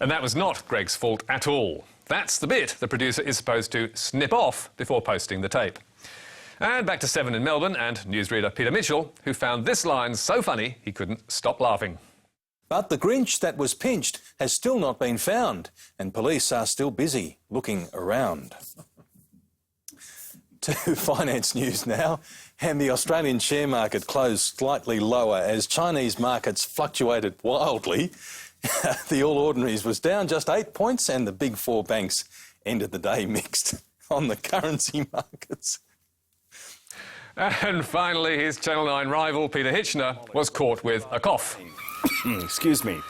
And that was not Greg's fault at all. That's the bit the producer is supposed to snip off before posting the tape. And back to 7 in Melbourne and newsreader Peter Mitchell, who found this line so funny he couldn't stop laughing. But the Grinch that was pinched has still not been found, and police are still busy looking around. To finance news now, and the Australian share market closed slightly lower as Chinese markets fluctuated wildly. The All Ordinaries was down just 8 points, and the big four banks ended the day mixed on the currency markets. And finally, his Channel 9 rival, Peter Hitchener, was caught with a cough. Excuse me.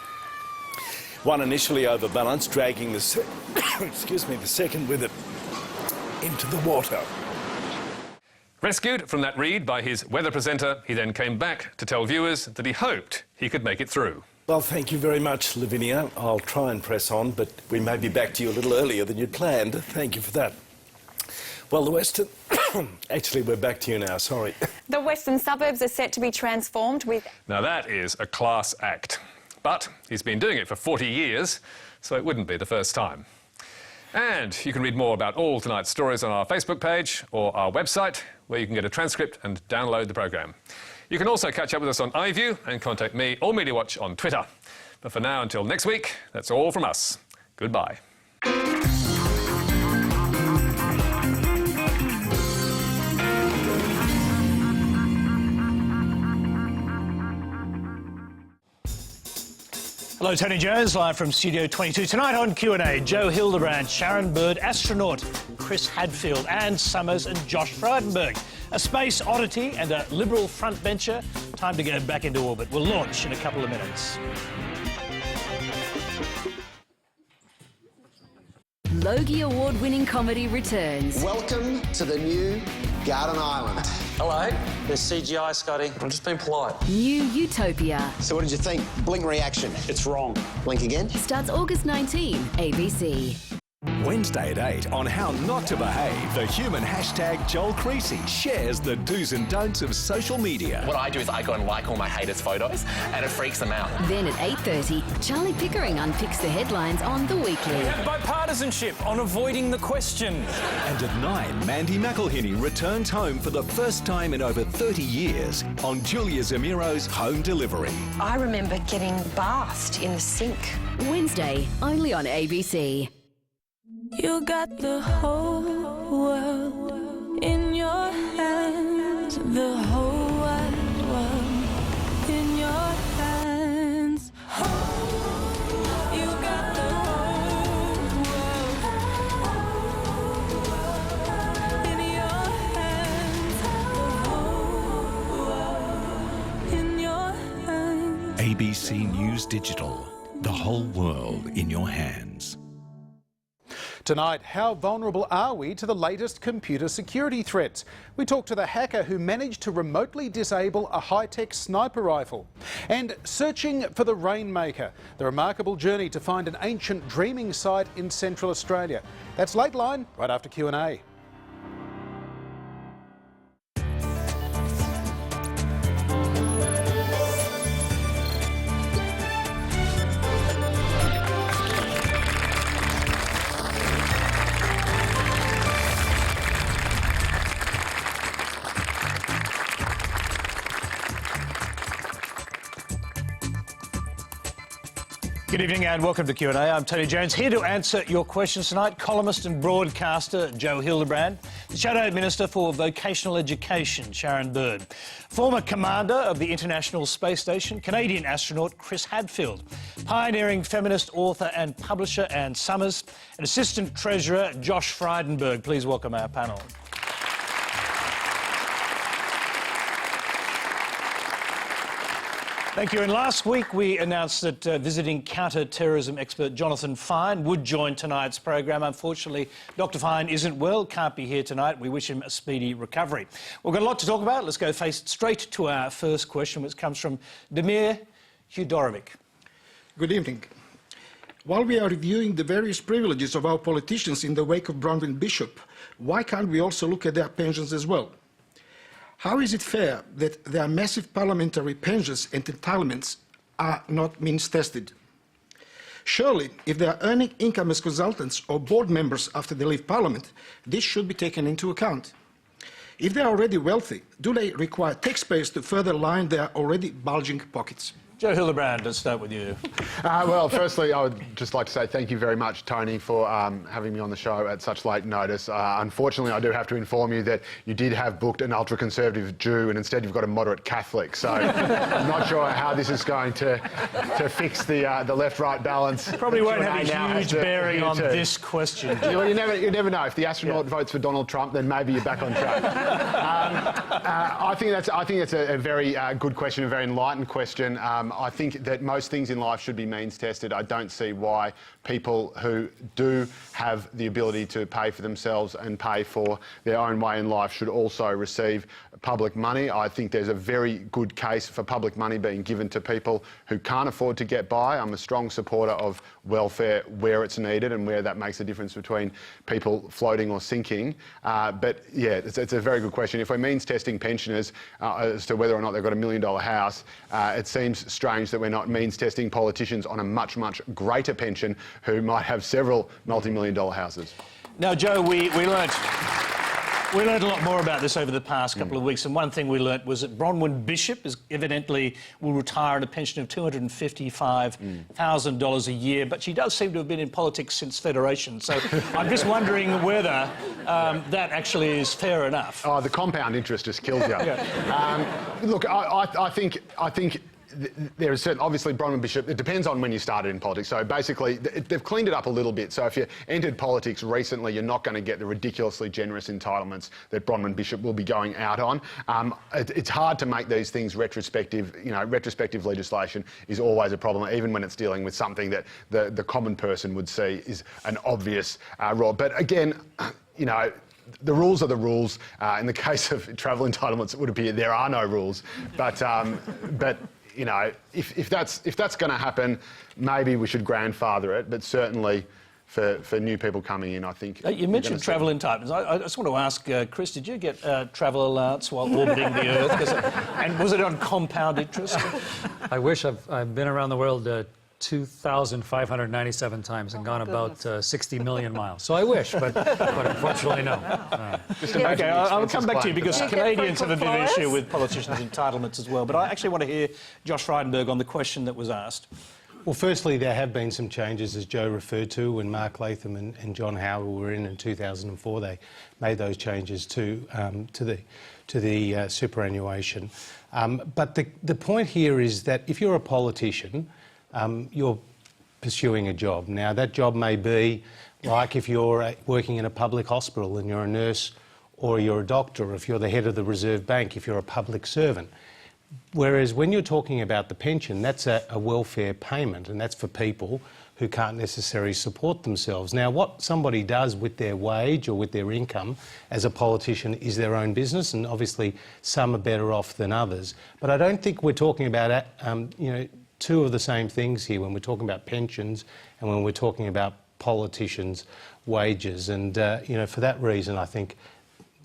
One initially overbalanced, dragging the the second with it into the water. Rescued from that read by his weather presenter, he then came back to tell viewers that he hoped he could make it through. Well, thank you very much, Lavinia. I'll try and press on, but we may be back to you a little earlier than you'd planned. Thank you for that. Well, the Western... Actually, we're back to you now, sorry. The western suburbs are set to be transformed with... Now that is a class act. But he's been doing it for 40 years, so it wouldn't be the first time. And you can read more about all tonight's stories on our Facebook page or our website, where you can get a transcript and download the programme. You can also catch up with us on iView and contact me or Media Watch on Twitter. But for now, until next week, that's all from us. Goodbye. Hello, Tony Jones, live from Studio 22. Tonight on Q&A, Joe Hildebrand, Sharon Bird, astronaut Chris Hadfield, Anne Summers and Josh Frydenberg. A space oddity and a Liberal frontbencher. Time to go back into orbit. We'll launch in a couple of minutes. Logie Award-winning comedy returns. Welcome to the new Garden Island. Hello, there's CGI, Scotty. I'm just being polite. New Utopia. So what did you think? Blink reaction. It's wrong. Blink again. Starts August 19, ABC. Wednesday at 8 on How Not to Behave, the human hashtag Joel Creasy shares the do's and don'ts of social media. What I do is I go and like all my haters' photos and it freaks them out. Then at 8:30, Charlie Pickering unpicks the headlines on The Weekly. We have bipartisanship on avoiding the question. And at 9, Mandy McElhinney returns home for the first time in over 30 years on Julia Zamiro's Home Delivery. I remember getting bathed in the sink. Wednesday, only on ABC. You got the whole world in your hands, the whole wide world in your hands. You got the whole world in your hands, the whole world in your hands. ABC News Digital, the whole world in your hands. Tonight, how vulnerable are we to the latest computer security threats? We talk to the hacker who managed to remotely disable a high-tech sniper rifle. And searching for the Rainmaker, the remarkable journey to find an ancient dreaming site in Central Australia. That's Late Line, right after Q&A. Good evening and welcome to Q&A. I'm Tony Jones, here to answer your questions tonight. Columnist and broadcaster Joe Hildebrand, the Shadow Minister for Vocational Education Sharon Bird, former commander of the International Space Station Canadian astronaut Chris Hadfield, pioneering feminist author and publisher Anne Summers, and Assistant Treasurer Josh Frydenberg. Please welcome our panel. Thank you. And last week we announced that visiting counter-terrorism expert Jonathan Fine would join tonight's program. Unfortunately, Dr Fine isn't well, can't be here tonight. We wish him a speedy recovery. We've got a lot to talk about. Let's go straight to our first question, which comes from Damir Hudorovic. Good evening. While we are reviewing the various privileges of our politicians in the wake of Bronwyn Bishop, why can't we also look at their pensions as well? How is it fair that their massive parliamentary pensions and entitlements are not means tested? Surely, if they are earning income as consultants or board members after they leave Parliament, this should be taken into account. If they are already wealthy, do they require taxpayers to further line their already bulging pockets? Joe Hildebrand, let's start with you. Well, firstly, I would just like to say thank you very much, Tony, for having me on the show at such late notice. Unfortunately, I do have to inform you that you did have booked an ultra-conservative Jew and instead you've got a moderate Catholic. So I'm not sure how this is going to fix the left-right balance. Probably won't have a huge bearing on this question. Well, you never know. If the astronaut votes for Donald Trump, then maybe you're back on track. I think that's a very good question, a very enlightened question. I think that most things in life should be means tested. I don't see why people who do have the ability to pay for themselves and pay for their own way in life should also receive public money. I think there's a very good case for public money being given to people who can't afford to get by. I'm a strong supporter of welfare where it's needed and where that makes a difference between people floating or sinking. But yeah, it's a very good question. If we're means testing pensioners as to whether or not they've got $1 million house, it seems strange that we're not means testing politicians on a much, much greater pension who might have several multi-million-dollar houses. Now, Joe, we learnt a lot more about this over the past couple of weeks, and one thing we learnt was that Bronwyn Bishop evidently will retire at a pension of $255,000 a year, but she does seem to have been in politics since Federation, so I'm just wondering whether that actually is fair enough. Oh, the compound interest just kills you. Look, I think there is certain, obviously Bronwyn Bishop, it depends on when you started in politics. So basically, they've cleaned it up a little bit. So if you entered politics recently, you're not going to get the ridiculously generous entitlements that Bronwyn Bishop will be going out on. It's hard to make these things retrospective. You know, retrospective legislation is always a problem, even when it's dealing with something that the common person would see is an obvious rule. But again, you know, the rules are the rules. In the case of travel entitlements, it would appear there are no rules. But you know, if that's going to happen, maybe we should grandfather it. But certainly, for new people coming in, I think you mentioned travel entitlements. I just want to ask Chris: did you get travel allowance while orbiting the Earth? And was it on compound interest? I wish. I've been around the world 2,597 times and gone about 60 million miles. So I wish, but unfortunately, no. Okay, I'll come back to you because Canadians have a bit of an issue with politicians' entitlements as well. But I actually want to hear Josh Frydenberg on the question that was asked. Well, firstly, there have been some changes, as Joe referred to, when Mark Latham and John Howard were in 2004. They made those changes to the superannuation. But the point here is that if you're a politician, you're pursuing a job. Now, that job may be like if you're working in a public hospital and you're a nurse, or you're a doctor, or if you're the head of the Reserve Bank, if you're a public servant. Whereas when you're talking about the pension, that's a welfare payment, and that's for people who can't necessarily support themselves. Now, what somebody does with their wage or with their income as a politician is their own business, and obviously some are better off than others. But I don't think we're talking about, you know, two of the same things here when we're talking about pensions and when we're talking about politicians' wages. And, you know, for that reason, I think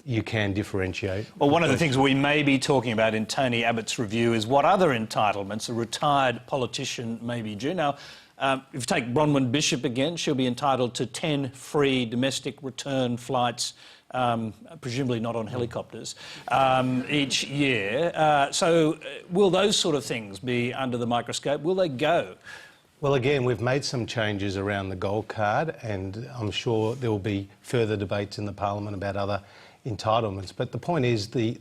you can differentiate. Well, one of the things we may be talking about in Tony Abbott's review is what other entitlements a retired politician may be due. Now, if you take Bronwyn Bishop again, she'll be entitled to 10 free domestic return flights, presumably not on helicopters, each year. So will those sort of things be under the microscope? Will they go? Well, again, we've made some changes around the gold card, and I'm sure there will be further debates in the Parliament about other entitlements. But the point is, the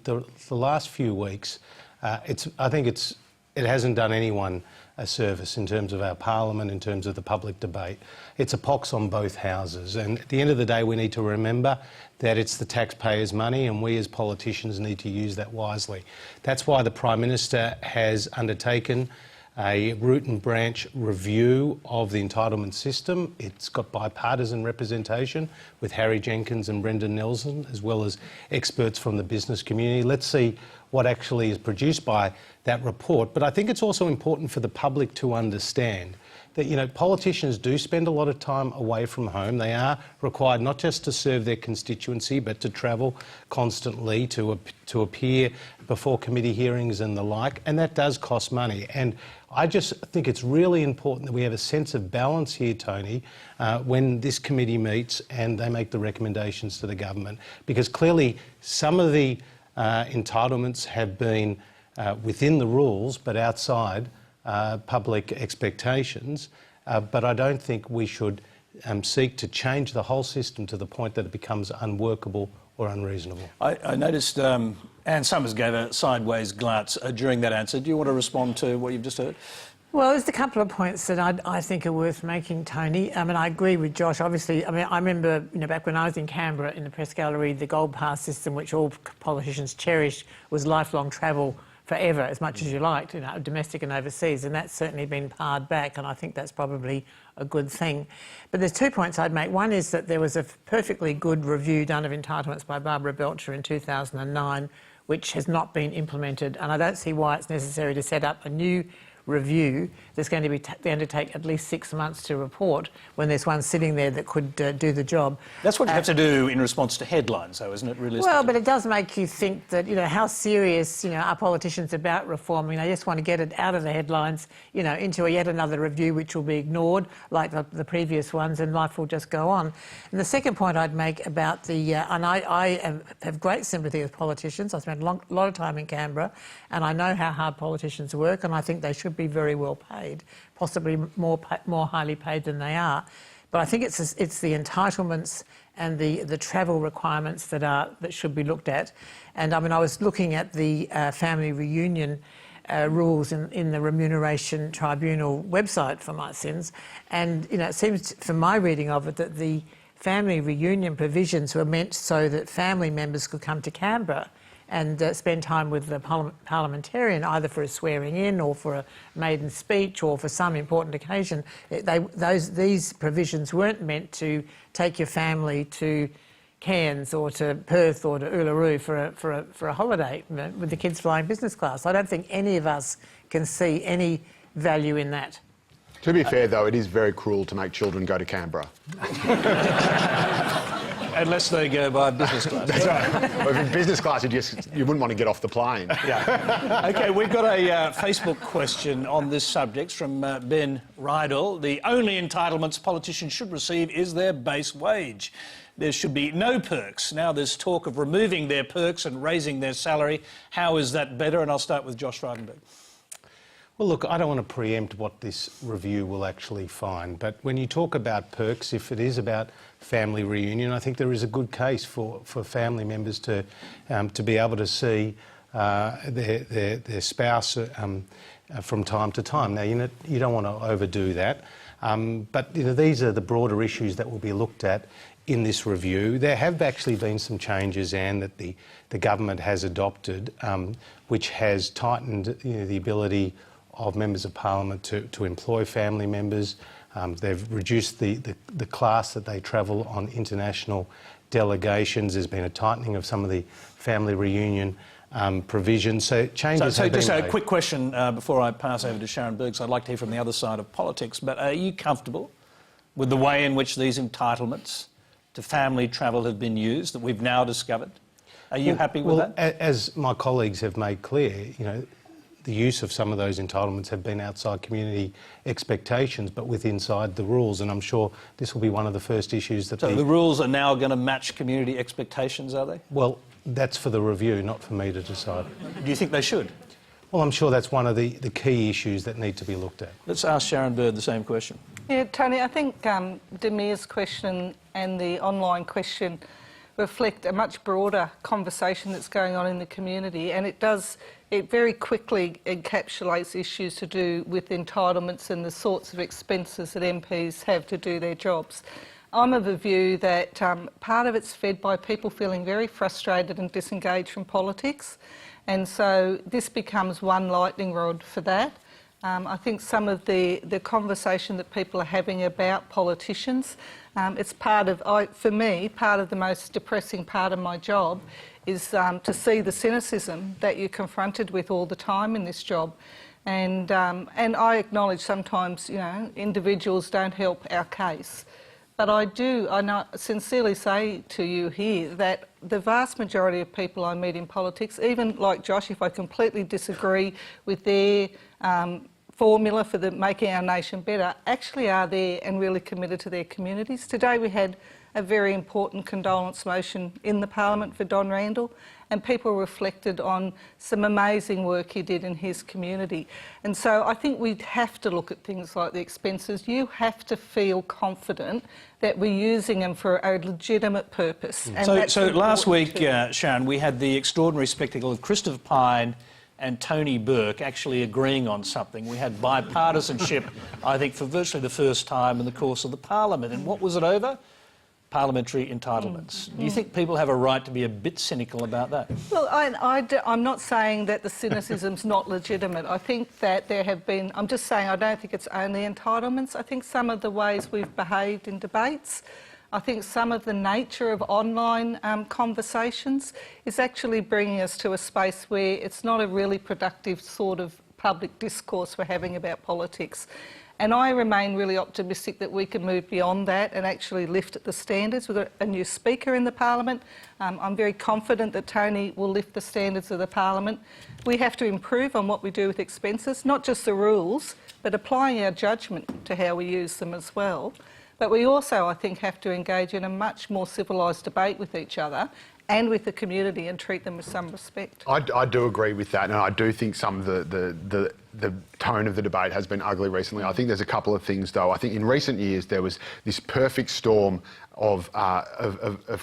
last few weeks, I think it hasn't done anyone a service in terms of our Parliament, in terms of the public debate. It's a pox on both houses, and at the end of the day we need to remember that it's the taxpayers' money, and we as politicians need to use that wisely. That's why the Prime Minister has undertaken a root and branch review of the entitlement system. It's got bipartisan representation with Harry Jenkins and Brendan Nelson, as well as experts from the business community. Let's see what actually is produced by that report. But I think it's also important for the public to understand that, you know, politicians do spend a lot of time away from home. They are required not just to serve their constituency, but to travel constantly, to appear before committee hearings and the like, and that does cost money. And I just think it's really important that we have a sense of balance here, Tony, when this committee meets and they make the recommendations to the government, because clearly some of the entitlements have been within the rules but outside public expectations, but I don't think we should seek to change the whole system to the point that it becomes unworkable or unreasonable. I noticed Anne Summers gave a sideways glance during that answer. Do you want to respond to what you've just heard? Well, there's a couple of points that I think are worth making, Tony. I mean, I agree with Josh. Obviously, I mean, I remember, back when I was in Canberra in the press gallery, the gold pass system, which all politicians cherished, was lifelong travel forever, as much as you liked, domestic and overseas, and that's certainly been pared back, and I think that's probably a good thing. But there's 2 points I'd make. One is that there was a perfectly good review done of entitlements by Barbara Belcher in 2009, which has not been implemented, and I don't see why it's necessary to set up a new review that's going to be going to take at least 6 months to report when there's one sitting there that could do the job. That's what you have to do in response to headlines, though, isn't it, realistically? Well, but it does make you think that, how serious, are politicians about reforming? They just want to get it out of the headlines, into yet another review which will be ignored, like the previous ones, and life will just go on. And the second point I'd make about the... and I have great sympathy with politicians. I spent a lot of time in Canberra, and I know how hard politicians work, and I think they should be very well paid, possibly more highly paid than they are. But I think it's the entitlements and the travel requirements that should be looked at. And I mean, I was looking at the family reunion rules in the Remuneration Tribunal website, for my sins, and it seems from my reading of it that the family reunion provisions were meant so that family members could come to Canberra and spend time with the parliamentarian, either for a swearing in or for a maiden speech or for some important occasion. These provisions weren't meant to take your family to Cairns or to Perth or to Uluru for a holiday with the kids flying business class. I don't think any of us can see any value in that. To be fair, though, it is very cruel to make children go to Canberra. Unless they go by business class. That's right. Well, if in business class, you wouldn't want to get off the plane. Yeah. OK, we've got a Facebook question on this subject from Ben Rydell. The only entitlements politicians should receive is their base wage. There should be no perks. Now there's talk of removing their perks and raising their salary. How is that better? And I'll start with Josh Frydenberg. Well, look, I don't want to preempt what this review will actually find, but when you talk about perks, if it is about family reunion, I think there is a good case for family members to be able to see their spouse from time to time. Now, you don't want to overdo that, but these are the broader issues that will be looked at in this review. There have actually been some changes, Anne, that the government has adopted, which has tightened the ability of members of parliament to employ family members. They've reduced the class that they travel on international delegations. There's been a tightening of some of the family reunion provisions. So changes have been just made. A quick question before I pass over to Sharon Berg, so I'd like to hear from the other side of politics, but are you comfortable with the way in which these entitlements to family travel have been used, that we've now discovered? Are you happy with that? As my colleagues have made clear, the use of some of those entitlements have been outside community expectations, but inside the rules, and I'm sure this will be one of the first issues that... So the rules are now going to match community expectations, are they? Well, that's for the review, not for me to decide. Do you think they should? Well, I'm sure that's one of the key issues that need to be looked at. Let's ask Sharon Bird the same question. Yeah, Tony, I think Demir's question and the online question reflect a much broader conversation that's going on in the community, and it very quickly encapsulates issues to do with entitlements and the sorts of expenses that MPs have to do their jobs. I'm of the view that part of it's fed by people feeling very frustrated and disengaged from politics, and so this becomes one lightning rod for that. I think some of the conversation that people are having about politicians, it's for me, part of the most depressing part of my job is to see the cynicism that you're confronted with all the time in this job. And I acknowledge sometimes, individuals don't help our case. But I sincerely say to you here that the vast majority of people I meet in politics, even like Josh, if I completely disagree with their formula for making our nation better actually are there and really committed to their communities. Today we had a very important condolence motion in the Parliament for Don Randall, and people reflected on some amazing work he did in his community. And so I think we have to look at things like the expenses. You have to feel confident that we're using them for a legitimate purpose. And so last week, Sharon, we had the extraordinary spectacle of Christopher Pyne and Tony Burke actually agreeing on something. We had bipartisanship, I think, for virtually the first time in the course of the Parliament. And what was it over? Parliamentary entitlements. Do you think people have a right to be a bit cynical about that? Well, I'm not saying that the cynicism's not legitimate. I think that there have been... I'm just saying I don't think it's only entitlements. I think some of the ways we've behaved in debates, I think some of the nature of online conversations is actually bringing us to a space where it's not a really productive sort of public discourse we're having about politics. And I remain really optimistic that we can move beyond that and actually lift the standards. We've got a new Speaker in the Parliament. I'm very confident that Tony will lift the standards of the Parliament. We have to improve on what we do with expenses, not just the rules, but applying our judgment to how we use them as well. But we also, I think, have to engage in a much more civilised debate with each other and with the community and treat them with some respect. I do agree with that, and I do think some of the tone of the debate has been ugly recently. I think there's a couple of things, though. I think in recent years there was this perfect storm of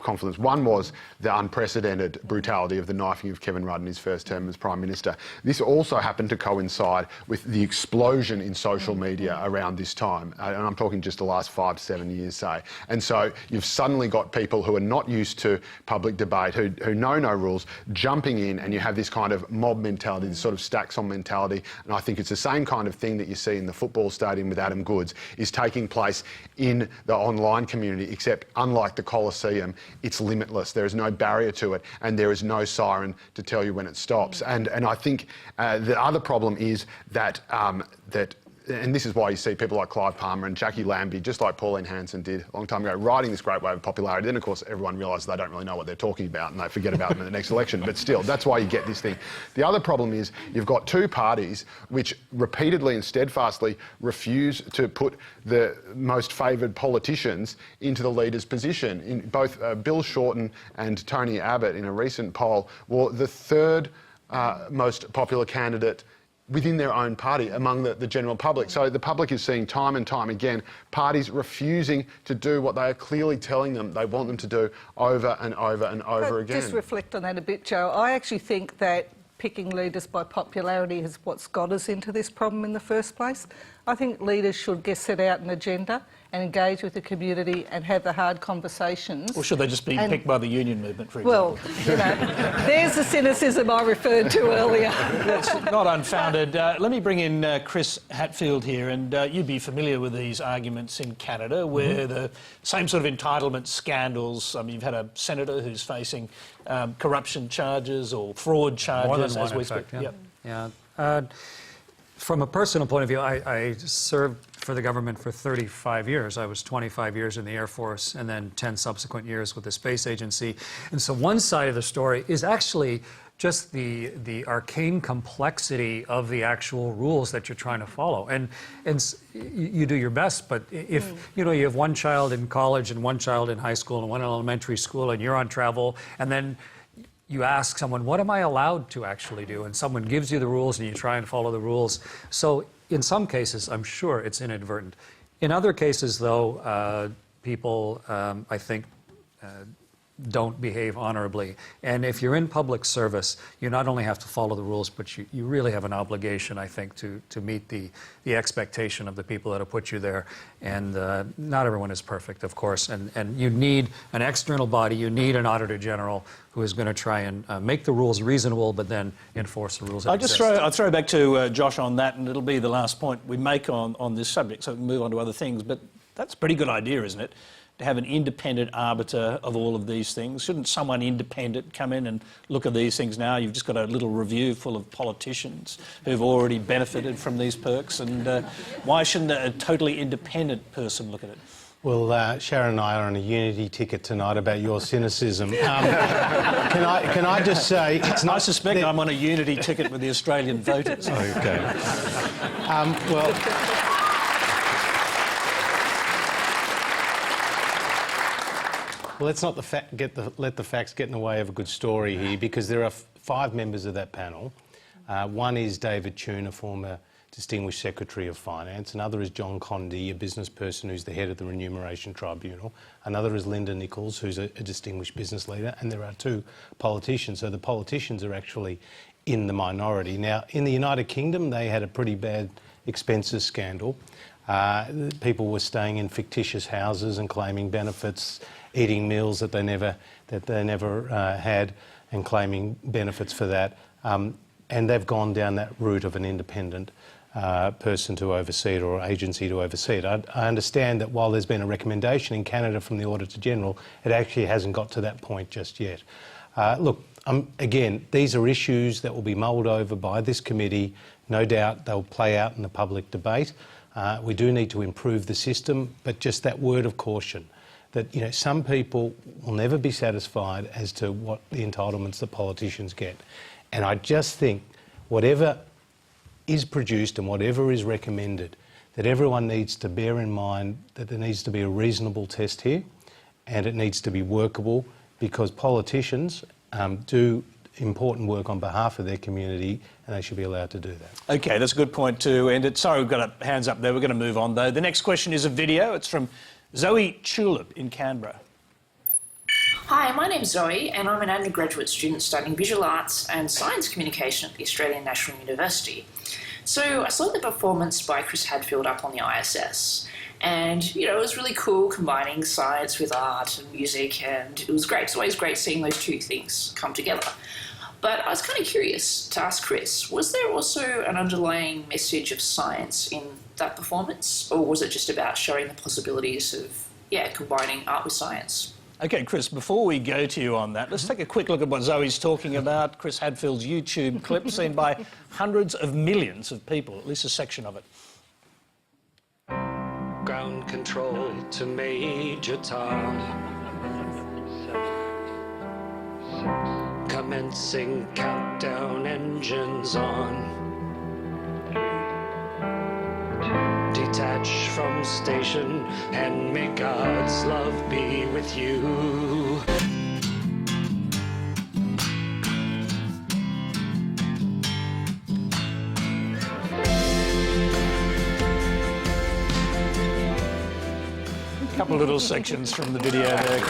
confidence. One was the unprecedented brutality of the knifing of Kevin Rudd in his first term as Prime Minister. This also happened to coincide with the explosion in social media around this time, and I'm talking just the last 5 to 7 years, say. And so you've suddenly got people who are not used to public debate, who know no rules, jumping in, and you have this kind of mob mentality, this sort of stacks on mentality. And I think it's the same kind of thing that you see in the football stadium with Adam Goodes is taking place in the online community, except unlike the Colosseum, it's limitless. There is no barrier to it, and there is no siren to tell you when it stops. And I think the other problem is that and this is why you see people like Clive Palmer and Jackie Lambie, just like Pauline Hanson did a long time ago, riding this great wave of popularity. Then, of course, everyone realises they don't really know what they're talking about and they forget about them in the next election. But still, that's why you get this thing. The other problem is you've got two parties which repeatedly and steadfastly refuse to put the most favoured politicians into the leader's position. In both Bill Shorten and Tony Abbott, in a recent poll, were the third most popular candidate within their own party among the general public. So the public is seeing time and time again parties refusing to do what they are clearly telling them they want them to do over and over and over again. Just reflect on that a bit, Joe. I actually think that picking leaders by popularity is what's got us into this problem in the first place. I think leaders should set out an agenda and engage with the community and have the hard conversations. Or should they just be picked by the union movement, for example? Well, you know, there's the cynicism I referred to earlier. That's not unfounded. Let me bring in Chris Hatfield here, and you'd be familiar with these arguments in Canada where the same sort of entitlement scandals, I mean, you've had a senator who's facing corruption charges or fraud charges. More than one, as we in fact, speak. yeah. From a personal point of view, I served for the government for 35 years. I was 25 years in the Air Force and then 10 subsequent years with the Space Agency. And so one side of the story is actually just the arcane complexity of the actual rules that you're trying to follow. And you do your best, but if you have one child in college and one child in high school and one in elementary school and you're on travel, and then you ask someone, what am I allowed to actually do? And someone gives you the rules and you try and follow the rules. So in some cases, I'm sure it's inadvertent. In other cases, though, people, I think, don't behave honorably. And if you're in public service, you not only have to follow the rules, but you really have an obligation, I think, to meet the expectation of the people that have put you there. And not everyone is perfect, of course. And you need an external body, you need an Auditor General who is going to try and make the rules reasonable, but then enforce the rules that exist. I'll throw back to Josh on that, and it'll be the last point we make on this subject, so we can move on to other things. But that's a pretty good idea, isn't it? To have an independent arbiter of all of these things. Shouldn't someone independent come in and look at these things now? You've just got a little review full of politicians who've already benefited from these perks, and why shouldn't a totally independent person look at it? Well, Sharon and I are on a unity ticket tonight about your cynicism. Can I just say, it's not... I suspect I'm on a unity ticket with the Australian voters. Okay. Well, let's not let the facts get in the way of a good story here, because there are 5 members of that panel. One is David Tune, a former Distinguished Secretary of Finance. Another is John Condie, a business person who's the head of the Remuneration Tribunal. Another is Linda Nichols, who's a distinguished business leader. And there are 2 politicians. So the politicians are actually in the minority. Now, in the United Kingdom, they had a pretty bad expenses scandal. People were staying in fictitious houses and claiming benefits, eating meals that they never had, and claiming benefits for that. And they've gone down that route of an independent person to oversee it, or agency to oversee it. I understand that while there's been a recommendation in Canada from the Auditor General, it actually hasn't got to that point just yet. Look, again, these are issues that will be mulled over by this committee. No doubt they'll play out in the public debate. We do need to improve the system, but just that word of caution, that, you know, some people will never be satisfied as to what the entitlements that politicians get. And I just think whatever is produced and whatever is recommended, that everyone needs to bear in mind that there needs to be a reasonable test here, and it needs to be workable, because politicians do important work on behalf of their community, and they should be allowed to do that. OK, that's a good point to end it. Sorry, we've got a hands up there. We're going to move on, though. The next question is a video. It's from Zoe Tulip in Canberra. Hi, my name's Zoe, and I'm an undergraduate student studying visual arts and science communication at the Australian National University. So I saw the performance by Chris Hadfield up on the ISS, and, you know, it was really cool combining science with art and music, and it was great. It's always great seeing those 2 things come together. But I was kind of curious to ask Chris, was there also an underlying message of science in that performance, or was it just about showing the possibilities of, combining art with science? OK, Chris, before we go to you on that, let's take a quick look at what Zoe's talking about. Chris Hadfield's YouTube clip, seen by hundreds of millions of people, at least a section of it. Ground control to Major Tom. Commencing countdown, engines on. Detach from station, and may God's love be with you. A couple of little sections from the video there.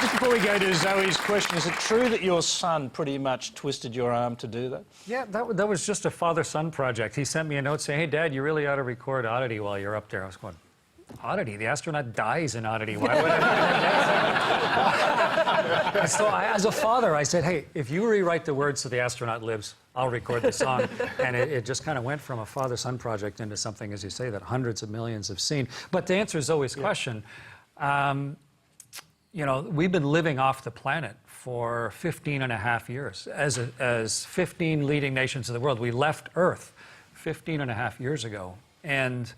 Just before we go to Zoe's question, is it true that your son pretty much twisted your arm to do that? Yeah, that was just a father-son project. He sent me a note saying, hey, Dad, you really ought to record Oddity while you're up there. I was going, Oddity? The astronaut dies in Oddity. Why would I? So as a father, I said, hey, if you rewrite the words so the astronaut lives, I'll record the song. And it just kind of went from a father-son project into something, as you say, that hundreds of millions have seen. But to answer Zoe's question, you know, we've been living off the planet for 15 and a half years. As 15 leading nations of the world, we left Earth 15 and a half years ago. And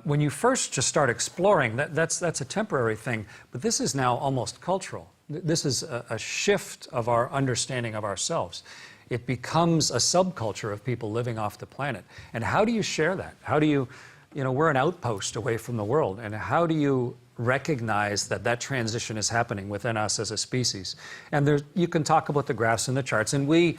when you first just start exploring, that's a temporary thing. But this is now almost cultural. This is a shift of our understanding of ourselves. It becomes a subculture of people living off the planet. And how do you share that? How do you know, we're an outpost away from the world. And how do you recognize that transition is happening within us as a species? And you can talk about the graphs and the charts. And we're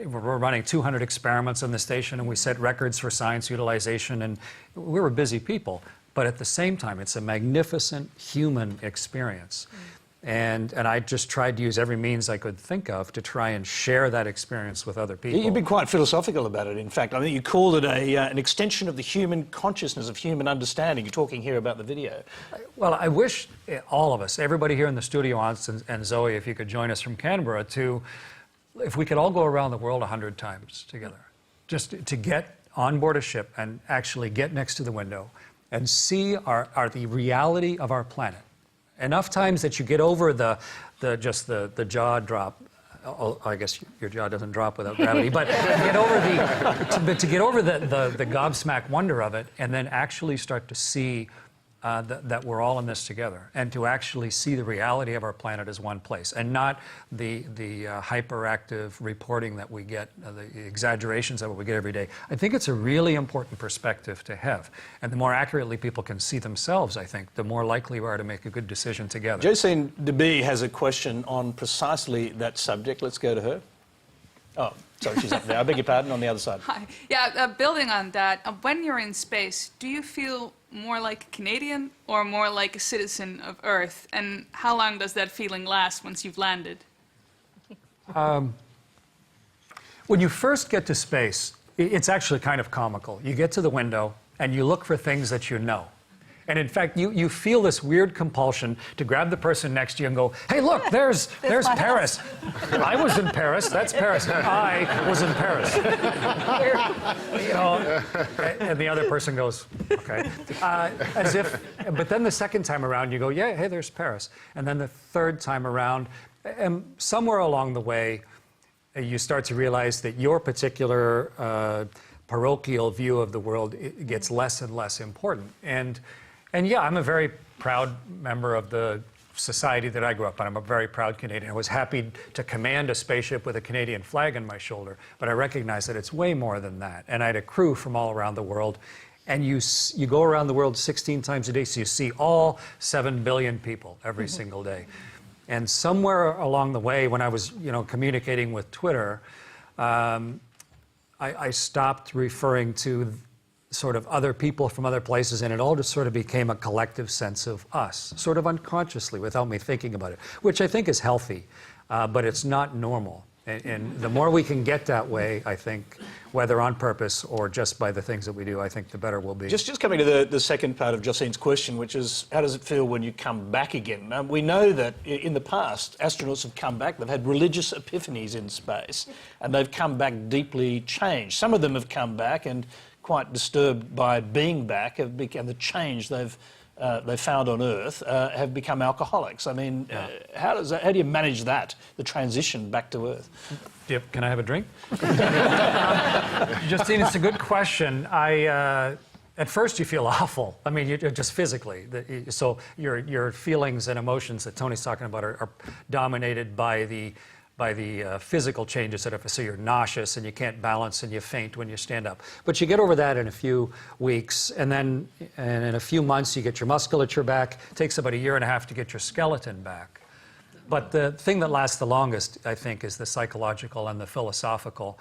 running 200 experiments on the station, and we set records for science utilization. And we were busy people. But at the same time, it's a magnificent human experience. And I just tried to use every means I could think of to try and share that experience with other people. You've been quite philosophical about it, in fact. I think you called it an extension of the human consciousness, of human understanding. You're talking here about the video. Well, I wish all of us, everybody here in the studio, and Zoe, if you could join us from Canberra, if we could all go around the world 100 times together, just to get on board a ship and actually get next to the window and see the reality of our planet. Enough times that you get over the jaw drop I guess your jaw doesn't drop without gravity, but to get over the gobsmack wonder of it, and then actually start to see that we're all in this together, and to actually see the reality of our planet as one place, and not the hyperactive reporting that we get, the exaggerations of what we get every day. I think it's a really important perspective to have. And the more accurately people can see themselves, I think, the more likely we are to make a good decision together. Josine DeBee has a question on precisely that subject. Let's go to her. Oh, sorry, she's up there. I beg your pardon, on the other side. Hi. Yeah, building on that, when you're in space, do you feel more like a Canadian or more like a citizen of Earth? And how long does that feeling last once you've landed? When you first get to space, it's actually kind of comical. You get to the window and you look for things that you know. And in fact, you feel this weird compulsion to grab the person next to you and go, hey, look, there's Paris. I was in Paris. That's Paris. I was in Paris. You know, and the other person goes, okay. As if, but then the second time around, you go, yeah, hey, there's Paris. And then the third time around, and somewhere along the way, you start to realize that your particular parochial view of the world gets less and less important. And yeah, I'm a very proud member of the society that I grew up in. I'm a very proud Canadian. I was happy to command a spaceship with a Canadian flag on my shoulder, but I recognize that it's way more than that. And I had a crew from all around the world, and you go around the world 16 times a day, so you see all 7 billion people every single day. And somewhere along the way, when I was, communicating with Twitter, I stopped referring to sort of other people from other places, and it all just sort of became a collective sense of us, sort of unconsciously, without me thinking about it, which I think is healthy, but it's not normal. And the more we can get that way, I think, whether on purpose or just by the things that we do, I think the better we'll be. Just coming to the second part of Josine's question, which is, how does it feel when you come back again? We know that in the past, astronauts have come back, they've had religious epiphanies in space, and they've come back deeply changed. Some of them have come back and quite disturbed by being back, and the change they've found on Earth, have become alcoholics. I mean, how do you manage that, the transition back to Earth? Yep. Can I have a drink? Justine, it's a good question. At first you feel awful. I mean, just physically. So your feelings and emotions that Tony's talking about are dominated by the physical changes that have, so you're nauseous and you can't balance and you faint when you stand up. But you get over that in a few weeks, and then in a few months you get your musculature back. It takes about 1.5 years to get your skeleton back. But the thing that lasts the longest, I think, is the psychological and the philosophical.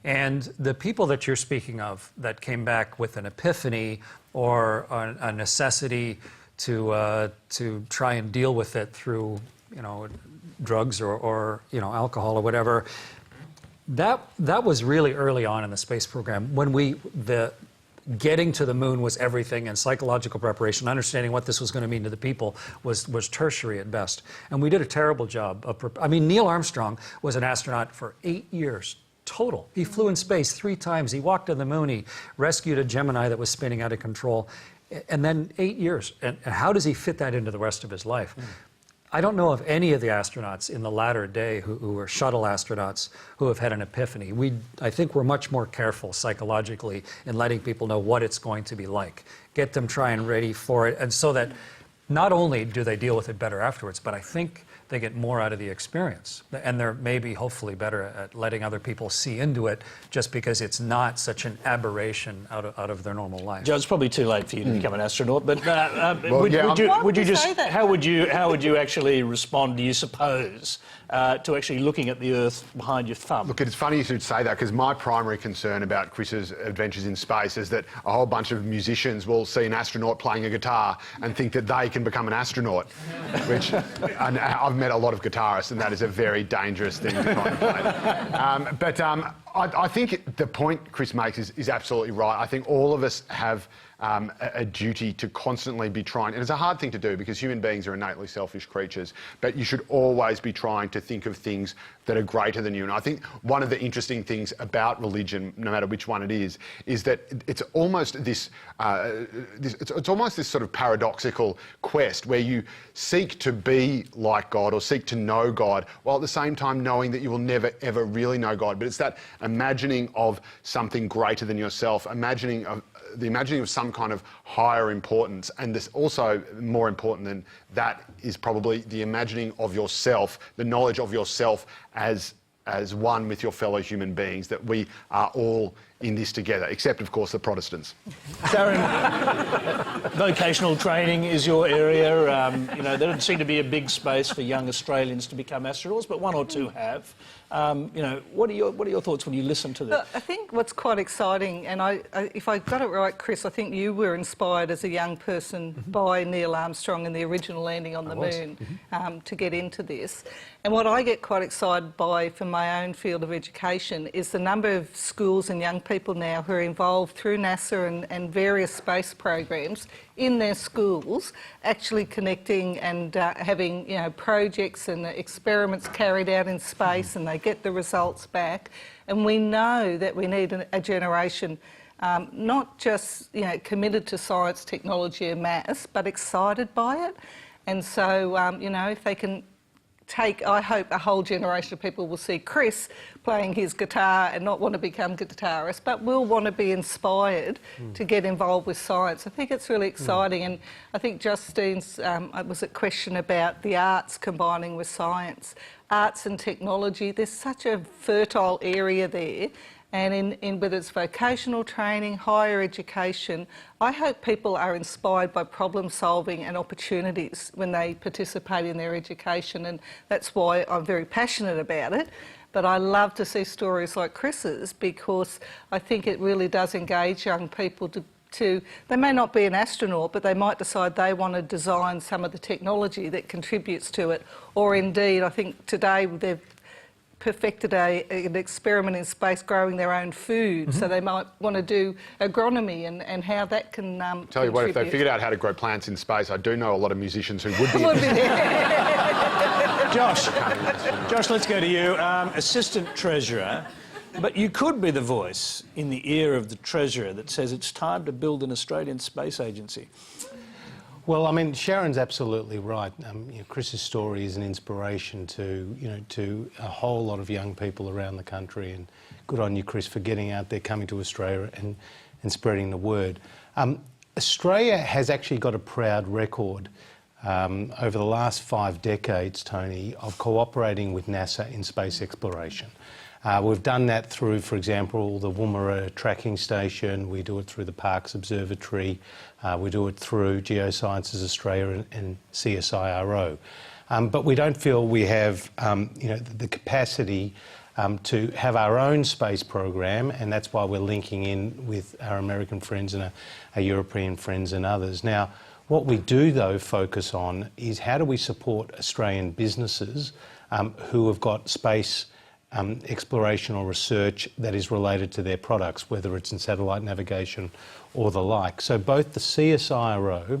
And the people that you're speaking of that came back with an epiphany or a necessity to try and deal with it through, drugs or alcohol or whatever, that was really early on in the space program, when the getting to the moon was everything, and psychological preparation, understanding what this was going to mean to the people was tertiary at best. And we did a terrible job of Neil Armstrong was an astronaut for 8 years total. He flew in space 3 times. He walked on the moon. He rescued a Gemini that was spinning out of control. And then 8 years. And how does he fit that into the rest of his life? I don't know of any of the astronauts in the latter day who were shuttle astronauts who have had an epiphany. I think we're much more careful psychologically in letting people know what it's going to be like. Get them trying ready for it, and so that not only do they deal with it better afterwards, but I think they get more out of the experience. And they're maybe hopefully better at letting other people see into it, just because it's not such an aberration out of their normal life. Joe, it's probably too late for you to become an astronaut, but how would you actually respond, do you suppose, to actually looking at the Earth behind your thumb? Look, it's funny you should say that, because my primary concern about Chris's adventures in space is that a whole bunch of musicians will see an astronaut playing a guitar and think that they can become an astronaut, which I've met a lot of guitarists, and that is a very dangerous thing to contemplate. I think the point Chris makes is absolutely right. I think all of us have a duty to constantly be trying, and it's a hard thing to do because human beings are innately selfish creatures, but you should always be trying to think of things that are greater than you. And I think one of the interesting things about religion, no matter which one it is that it's almost this sort of paradoxical quest where you seek to be like God or seek to know God, while at the same time knowing that you will never ever really know God. But it's that imagining of something greater than yourself, the imagining of some kind of higher importance, and this also more important than that is probably the imagining of yourself, the knowledge of yourself as one with your fellow human beings, that we are all in this together, except of course the Protestants. Sharon, vocational training is your area. There doesn't seem to be a big space for young Australians to become astronauts, but one or two have. What are your thoughts when you listen to this? I think what's quite exciting, and if I got it right, Chris, I think you were inspired as a young person by Neil Armstrong and the original landing on the moon to get into this. And what I get quite excited by from my own field of education is the number of schools and young people now who are involved through NASA and various space programs in their schools, actually connecting and having projects and experiments carried out in space, and they get the results back. And we know that we need a generation not just committed to science, technology and maths, but excited by it. And so if they can I hope a whole generation of people will see Chris playing his guitar and not want to become guitarists, but will want to be inspired to get involved with science. I think it's really exciting, and I think Justine's was a question about the arts combining with science. Arts and technology, there's such a fertile area there. And in whether it's vocational training, higher education, I hope people are inspired by problem solving and opportunities when they participate in their education, and that's why I'm very passionate about it. But I love to see stories like Chris's, because I think it really does engage young people to they may not be an astronaut, but they might decide they want to design some of the technology that contributes to it. Or indeed, I think today they've perfected an experiment in space growing their own food, so they might want to do agronomy and how that can Tell you what, if they figured out how to grow plants in space, I do know a lot of musicians who would be Josh, let's go to you. Assistant Treasurer, but you could be the voice in the ear of the Treasurer that says it's time to build an Australian space agency. Well, I mean, Sharon's absolutely right. Chris's story is an inspiration to a whole lot of young people around the country, and good on you, Chris, for getting out there, coming to Australia and spreading the word. Australia has actually got a proud record over the last 5 decades, Tony, of cooperating with NASA in space exploration. We've done that through, for example, the Woomera tracking station. We do it through the Parkes Observatory. We do it through Geosciences Australia and CSIRO. But we don't feel we have the capacity to have our own space program, and that's why we're linking in with our American friends and our European friends and others. Now, what we do, though, focus on is how do we support Australian businesses who have got space exploration or research that is related to their products, whether it's in satellite navigation or the like. So both the CSIRO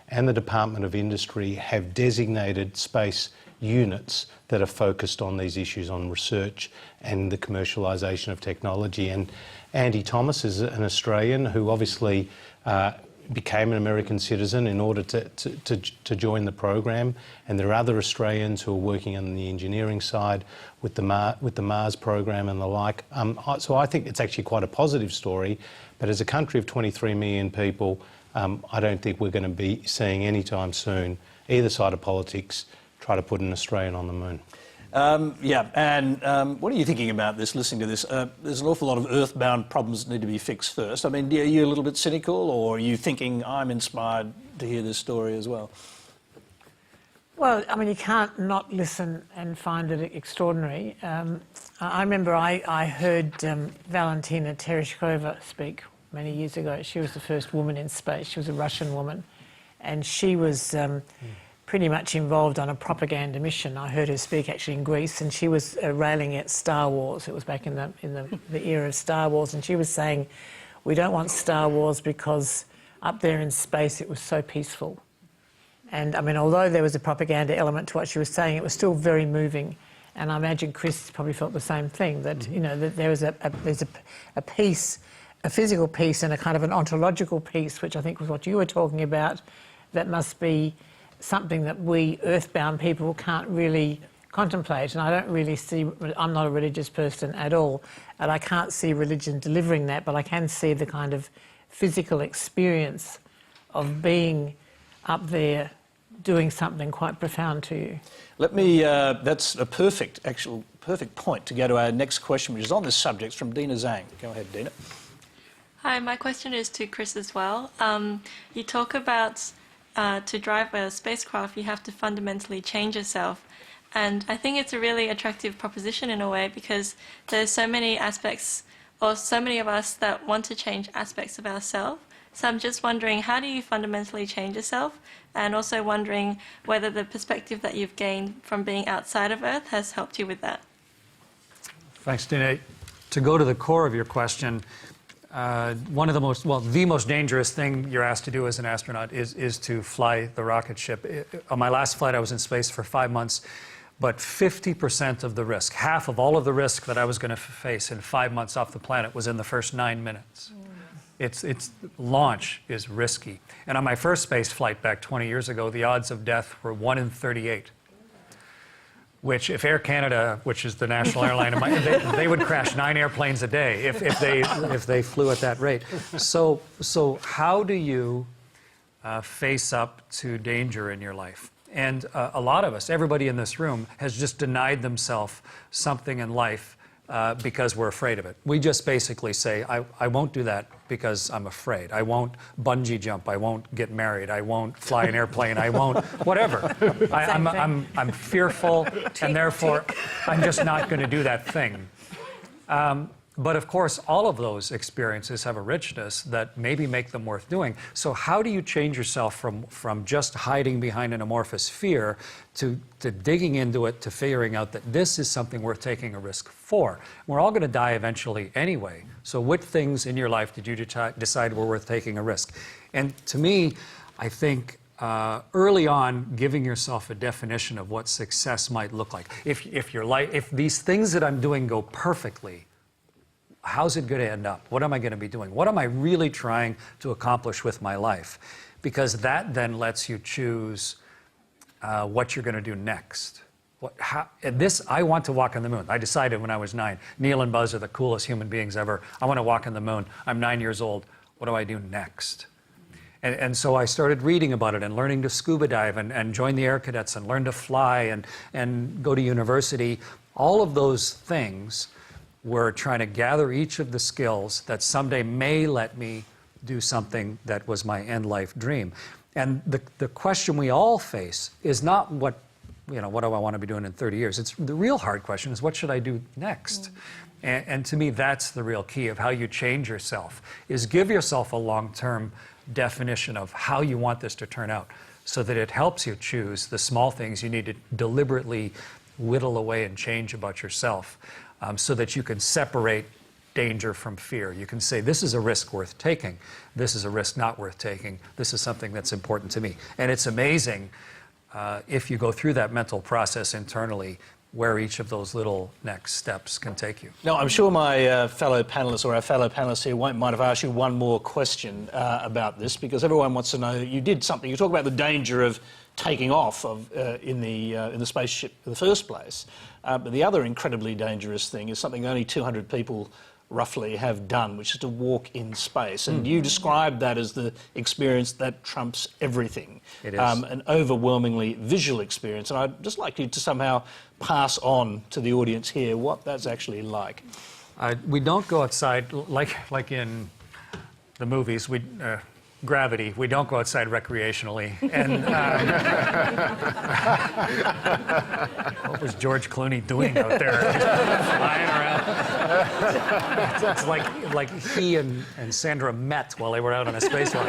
and the Department of Industry have designated space units that are focused on these issues, on research and the commercialisation of technology. And Andy Thomas is an Australian who obviously became an American citizen in order to join the program, and there are other Australians who are working on the engineering side with the Mars program and the like. So I think it's actually quite a positive story, but as a country of 23 million people, I don't think we're going to be seeing anytime soon either side of politics try to put an Australian on the moon. What are you thinking about this, listening to this? There's an awful lot of earthbound problems that need to be fixed first. I mean, are you a little bit cynical, or are you thinking, I'm inspired to hear this story as well? Well, I mean, you can't not listen and find it extraordinary. I remember I heard Valentina Tereshkova speak many years ago. She was the first woman in space. She was a Russian woman, and she was pretty much involved on a propaganda mission. I heard her speak actually in Greece, and she was railing at Star Wars. It was back in the era of Star Wars, and she was saying, we don't want Star Wars because up there in space it was so peaceful. And I mean, although there was a propaganda element to what she was saying, it was still very moving. And I imagine Chris probably felt the same thing, that, you know, that there's a peace, a physical peace and a kind of an ontological peace, which I think was what you were talking about, that must be something that we earthbound people can't really contemplate. And I don't really see, I'm not a religious person at all, and I can't see religion delivering that, but I can see the kind of physical experience of being up there doing something quite profound to you. Let me, that's a perfect point to go to our next question, which is on this subject, from Dina Zhang. Go ahead, Dina. Hi, my question is to Chris as well. You talk about to drive a spacecraft, you have to fundamentally change yourself. And I think it's a really attractive proposition in a way, because there's so many aspects, or so many of us that want to change aspects of ourselves. So I'm just wondering, how do you fundamentally change yourself? And also wondering whether the perspective that you've gained from being outside of Earth has helped you with that. Thanks, Dina. To go to the core of your question, the most dangerous thing you're asked to do as an astronaut is to fly the rocket ship. On my last flight, I was in space for 5 months, but 50% of the risk, half of all of the risk that I was going to face in 5 months off the planet was in the first 9 minutes. Launch is risky. And on my first space flight back 20 years ago, the odds of death were 1 in 38. Which, if Air Canada, which is the national airline, they would crash 9 airplanes a day if they flew at that rate. So how do you face up to danger in your life? And a lot of us, everybody in this room, has just denied themselves something in life because we're afraid of it. We just basically say, I won't do that because I'm afraid. I won't bungee jump. I won't get married. I won't fly an airplane. I won't, whatever. I'm fearful, and therefore I'm just not going to do that thing. But of course, all of those experiences have a richness that maybe make them worth doing. So how do you change yourself from just hiding behind an amorphous fear to digging into it, to figuring out that this is something worth taking a risk for? We're all going to die eventually anyway. So what things in your life did you decide were worth taking a risk? And to me, I think early on, giving yourself a definition of what success might look like. If these things that I'm doing go perfectly, how's it going to end up? What am I going to be doing? What am I really trying to accomplish with my life? Because that then lets you choose what you're going to do next. I want to walk on the moon. I decided when I was 9, Neil and Buzz are the coolest human beings ever. I want to walk on the moon. I'm 9 years old. What do I do next? And so I started reading about it and learning to scuba dive and join the Air Cadets and learn to fly and go to university. All of those things were trying to gather each of the skills that someday may let me do something that was my end life dream. And the question we all face is not what do I want to be doing in 30 years? It's the real hard question is, what should I do next? And to me, that's the real key of how you change yourself, is give yourself a long-term definition of how you want this to turn out, so that it helps you choose the small things you need to deliberately whittle away and change about yourself. So that you can separate danger from fear. You can say, this is a risk worth taking. This is a risk not worth taking. This is something that's important to me. And it's amazing if you go through that mental process internally, where each of those little next steps can take you. Now, I'm sure my fellow panellists, or our fellow panellists here, might have asked you one more question about this, because everyone wants to know, you did something. You talk about the danger of taking off in the spaceship in the first place. But the other incredibly dangerous thing is something only 200 people roughly have done, which is to walk in space. And you described that as the experience that trumps everything. It is. An overwhelmingly visual experience. And I'd just like you to somehow pass on to the audience here what that's actually like. We don't go outside like in the movies. gravity. We don't go outside recreationally. And what was George Clooney doing out there? Flying around. It's like he and Sandra met while they were out on a spacewalk.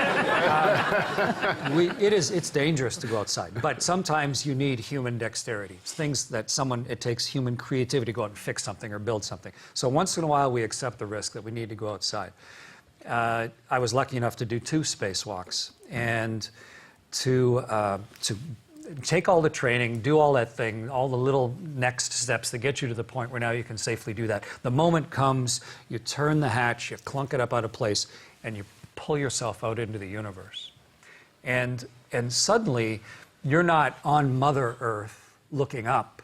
It's dangerous to go outside, but sometimes you need human dexterity. It's things that it takes human creativity to go out and fix something or build something. So once in a while we accept the risk that we need to go outside. I was lucky enough to do 2 spacewalks and to take all the training, do all that thing, all the little next steps that get you to the point where now you can safely do that. The moment comes, you turn the hatch, you clunk it up out of place, and you pull yourself out into the universe. And suddenly, you're not on Mother Earth looking up,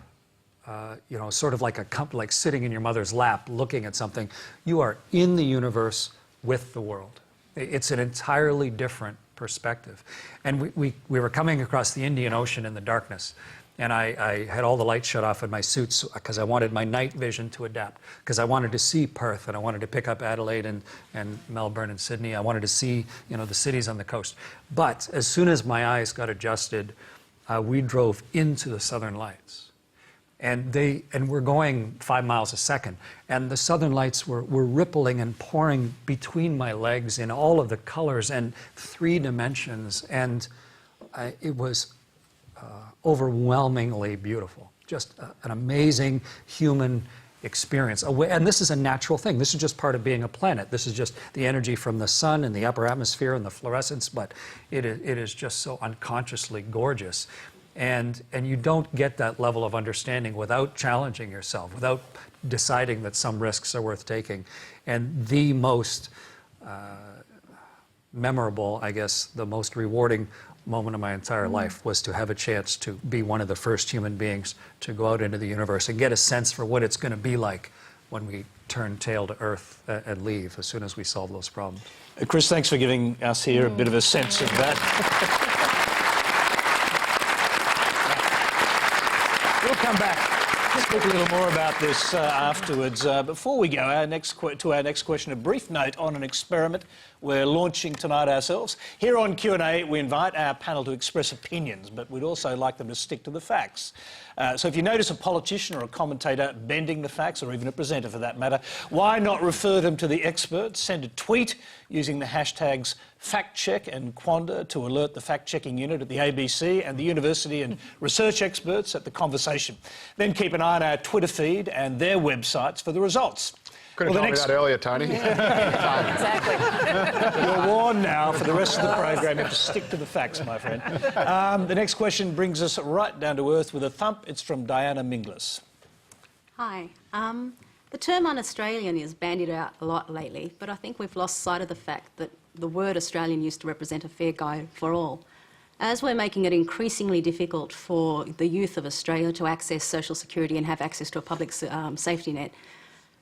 sort of like sitting in your mother's lap looking at something. You are in the universe with the world. It's an entirely different perspective. And we were coming across the Indian Ocean in the darkness, and I had all the lights shut off in my suits because I wanted my night vision to adapt, because I wanted to see Perth, and I wanted to pick up Adelaide and Melbourne and Sydney. I wanted to see, the cities on the coast. But as soon as my eyes got adjusted, we drove into the Southern Lights. And we're going 5 miles a second. And the Southern Lights were rippling and pouring between my legs in all of the colors and 3 dimensions. And it was overwhelmingly beautiful. Just an amazing human experience. And this is a natural thing. This is just part of being a planet. This is just the energy from the sun and the upper atmosphere and the fluorescence. But it is just so unconsciously gorgeous. And you don't get that level of understanding without challenging yourself, without deciding that some risks are worth taking. And the most memorable, I guess, the most rewarding moment of my entire life was to have a chance to be one of the first human beings to go out into the universe and get a sense for what it's going to be like when we turn tail to Earth and leave as soon as we solve those problems. Chris, thanks for giving us here a bit of a sense of that. We'll come back, speak a little more about this afterwards. Before we go, our next question, a brief note on an experiment we're launching tonight ourselves. Here on Q&A, we invite our panel to express opinions, but we'd also like them to stick to the facts. So if you notice a politician or a commentator bending the facts, or even a presenter for that matter, why not refer them to the experts? Send a tweet using the hashtags FactCheck and Quanda to alert the fact-checking unit at the ABC and the university and research experts at The Conversation. Then keep an eye on our Twitter feed and their websites for the results. Could have told me that earlier, Tony. Exactly. You're warned now for the rest of the program. You have to stick to the facts, my friend. The next question brings us right down to earth with a thump. It's from Diana Minglis. Hi. The term un-Australian is bandied out a lot lately, but I think we've lost sight of the fact that the word Australian used to represent a fair go for all. As we're making it increasingly difficult for the youth of Australia to access social security and have access to a public safety net,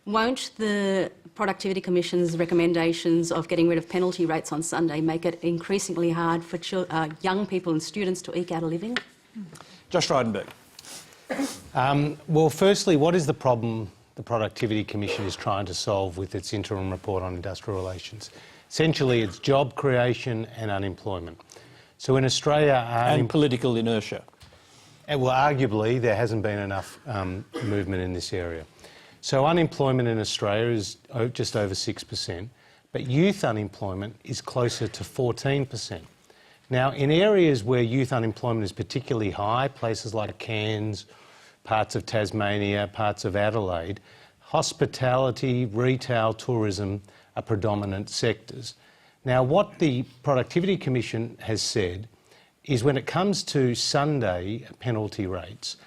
won't the Productivity Commission's recommendations of getting rid of penalty rates on Sunday make it increasingly hard for young people and students to eke out a living? Josh Frydenberg. Well, firstly, what is the problem the Productivity Commission is trying to solve with its interim report on industrial relations? Essentially, it's job creation and unemployment. So in Australia... and political inertia. Well, arguably, there hasn't been enough movement in this area. So unemployment in Australia is just over 6%, but youth unemployment is closer to 14%. Now, in areas where youth unemployment is particularly high, places like Cairns, parts of Tasmania, parts of Adelaide, hospitality, retail, tourism are predominant sectors. Now, what the Productivity Commission has said is when it comes to Sunday penalty rates,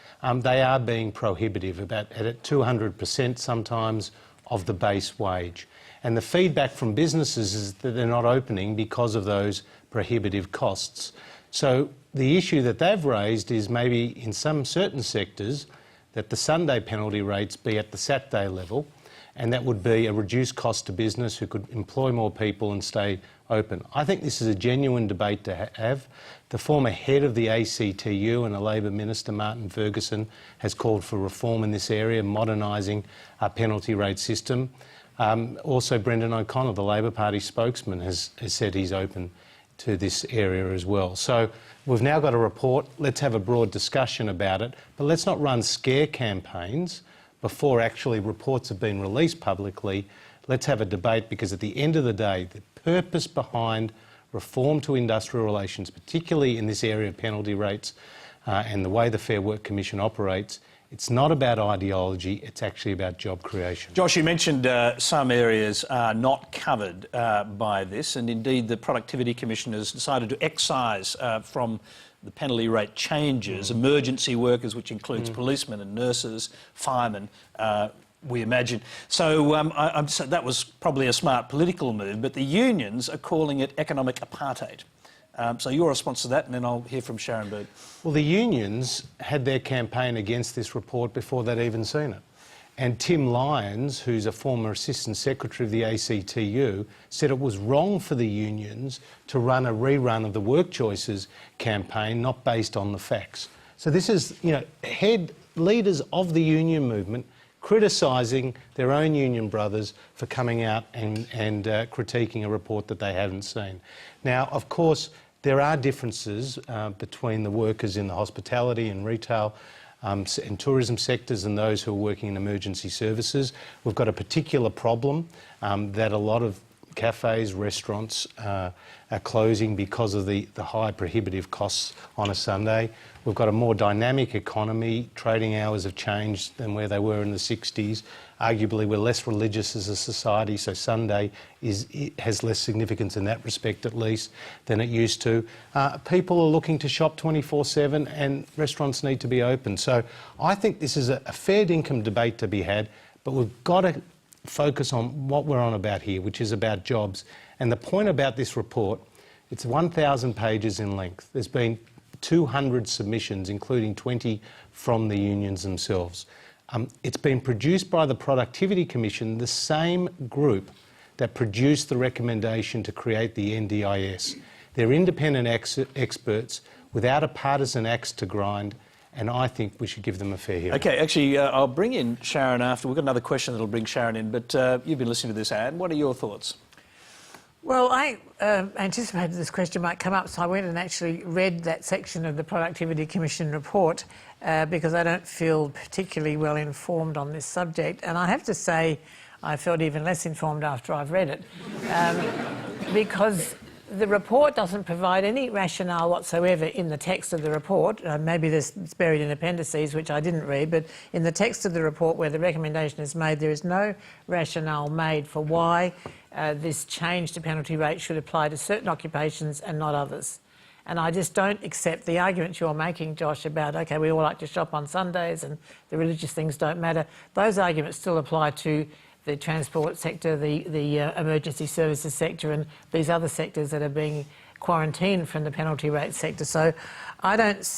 they are being prohibitive, about at 200% sometimes of the base wage. And the feedback from businesses is that they're not opening because of those prohibitive costs. So the issue that they've raised is maybe in some certain sectors that the Sunday penalty rates be at the Saturday level, and that would be a reduced cost to business who could employ more people and stay open. I think this is a genuine debate to have. The former head of the ACTU and a Labor Minister, Martin Ferguson, has called for reform in this area, modernising our penalty rate system. Also, Brendan O'Connor, the Labor Party spokesman, has said he's open. to this area as well. So we've now got a report. Let's have a broad discussion about it, but let's not run scare campaigns before actually reports have been released publicly. Let's have a debate, because at the end of the day, the purpose behind reform to industrial relations, particularly in this area of penalty rates and the way the Fair Work Commission operates, it's not about ideology, it's actually about job creation. Josh, you mentioned some areas are not covered by this, and indeed the Productivity Commission has decided to excise from the penalty rate changes emergency workers, which includes policemen and nurses, firemen, we imagine. So, so that was probably a smart political move, but the unions are calling it economic apartheid. So your response to that, and then I'll hear from Sharon Bird. Well, the unions had their campaign against this report before they'd even seen it. And Tim Lyons, who's a former Assistant Secretary of the ACTU, said it was wrong for the unions to run a rerun of the Work Choices campaign, not based on the facts. So this is, you know, head leaders of the union movement criticising their own union brothers for coming out and critiquing a report that they haven't seen. Now, of course, there are differences between the workers in the hospitality and retail and tourism sectors and those who are working in emergency services. We've got a particular problem that a lot of cafes, restaurants are closing because of the high prohibitive costs on a Sunday. We've got a more dynamic economy. Trading hours have changed than where they were in the 60s. Arguably, we're less religious as a society, so Sunday has less significance in that respect, at least, than it used to. People are looking to shop 24/7 and restaurants need to be open. So I think this is a fair income debate to be had, but we've got to focus on what we're on about here, which is about jobs. And the point about this report, it's 1,000 pages in length. There's been 200 submissions, including 20 from the unions themselves. It's been produced by the Productivity Commission, the same group that produced the recommendation to create the NDIS. They're independent experts without a partisan axe to grind, and I think we should give them a fair hearing. OK, actually, I'll bring in Sharon after. We've got another question that'll bring Sharon in, but you've been listening to this ad. What are your thoughts? Well, I anticipated this question might come up, so I went and actually read that section of the Productivity Commission report because I don't feel particularly well informed on this subject. And I have to say, I felt even less informed after I've read it because the report doesn't provide any rationale whatsoever in the text of the report. Maybe it's buried in appendices, which I didn't read, but in the text of the report where the recommendation is made, there is no rationale made for why this change to penalty rate should apply to certain occupations and not others. And I just don't accept the arguments you're making, Josh, about, OK, we all like to shop on Sundays and the religious things don't matter. Those arguments still apply to the transport sector, the emergency services sector and these other sectors that are being quarantined from the penalty rate sector. So I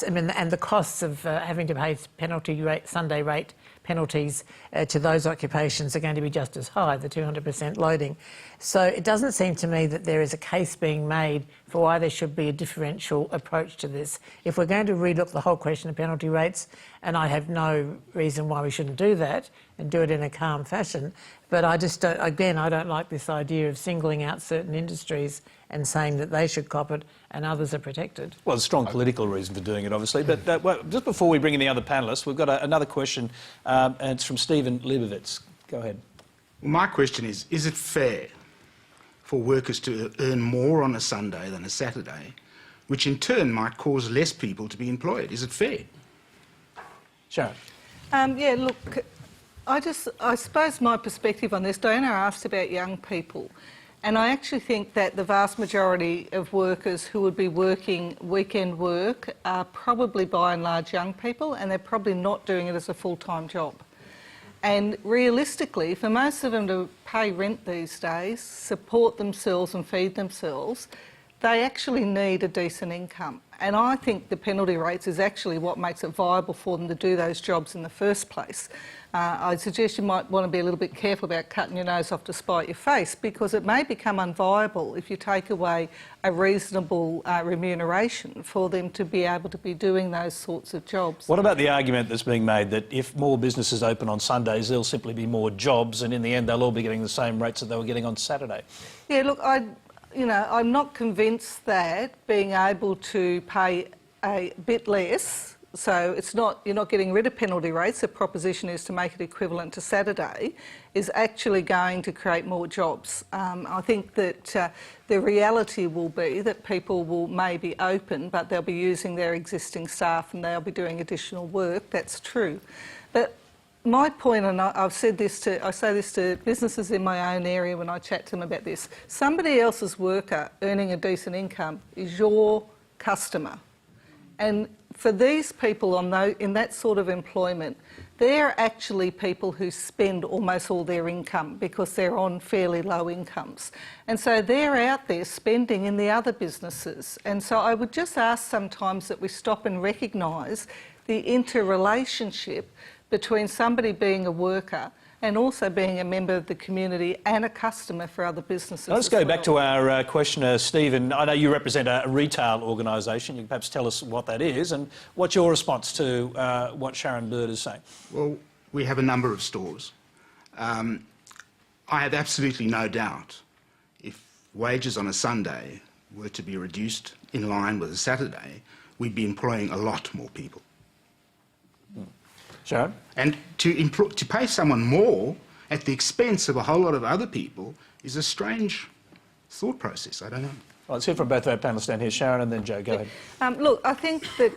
mean, and the costs of having to pay Sunday rate penalties to those occupations are going to be just as high, the 200% loading. So it doesn't seem to me that there is a case being made for why there should be a differential approach to this. If we're going to relook the whole question of penalty rates, and I have no reason why we shouldn't do that and do it in a calm fashion, but I just don't, again, I don't like this idea of singling out certain industries and saying that they should cop it and others are protected. Well, there's a strong political reason for doing it, obviously. But well, just before we bring in the other panellists, we've got another question, and it's from Stephen Leibovitz. Go ahead. My question is it fair for workers to earn more on a Sunday than a Saturday, which in turn might cause less people to be employed? Is it fair? Sharon. Yeah, look, I suppose my perspective on this, Diana asked about young people, and I actually think that the vast majority of workers who would be working weekend work are probably by and large young people, and they're probably not doing it as a full-time job. And realistically, for most of them to pay rent these days, support themselves and feed themselves, they actually need a decent income. And I think the penalty rates is actually what makes it viable for them to do those jobs in the first place. I'd suggest you might want to be a little bit careful about cutting your nose off to spite your face, because it may become unviable if you take away a reasonable remuneration for them to be able to be doing those sorts of jobs. What about the argument that's being made that if more businesses open on Sundays, there'll simply be more jobs and in the end they'll all be getting the same rates that they were getting on Saturday? Yeah, look, you know, I'm not convinced that being able to pay a bit less, so it's not, you're not getting rid of penalty rates, the proposition is to make it equivalent to Saturday, is actually going to create more jobs. I think that the reality will be that people will maybe open, but they'll be using their existing staff and they'll be doing additional work. That's true. But my point, and I say this to businesses in my own area when I chat to them about this, somebody else's worker earning a decent income is your customer. And for these people in that sort of employment, they're actually people who spend almost all their income because they're on fairly low incomes. And so they're out there spending in the other businesses. And so I would just ask sometimes that we stop and recognise the interrelationship between somebody being a worker and also being a member of the community and a customer for other businesses. Let's go back to our questioner, Stephen. I know you represent a retail organisation. You can perhaps tell us what that is and what's your response to what Sharon Bird is saying? Well, we have a number of stores. I have absolutely no doubt if wages on a Sunday were to be reduced in line with a Saturday, we'd be employing a lot more people. Sharon? And to pay someone more at the expense of a whole lot of other people is a strange thought process. I don't know. Well, let's hear from both our panellists down here. Sharon and then Joe. Go ahead. Look, I think that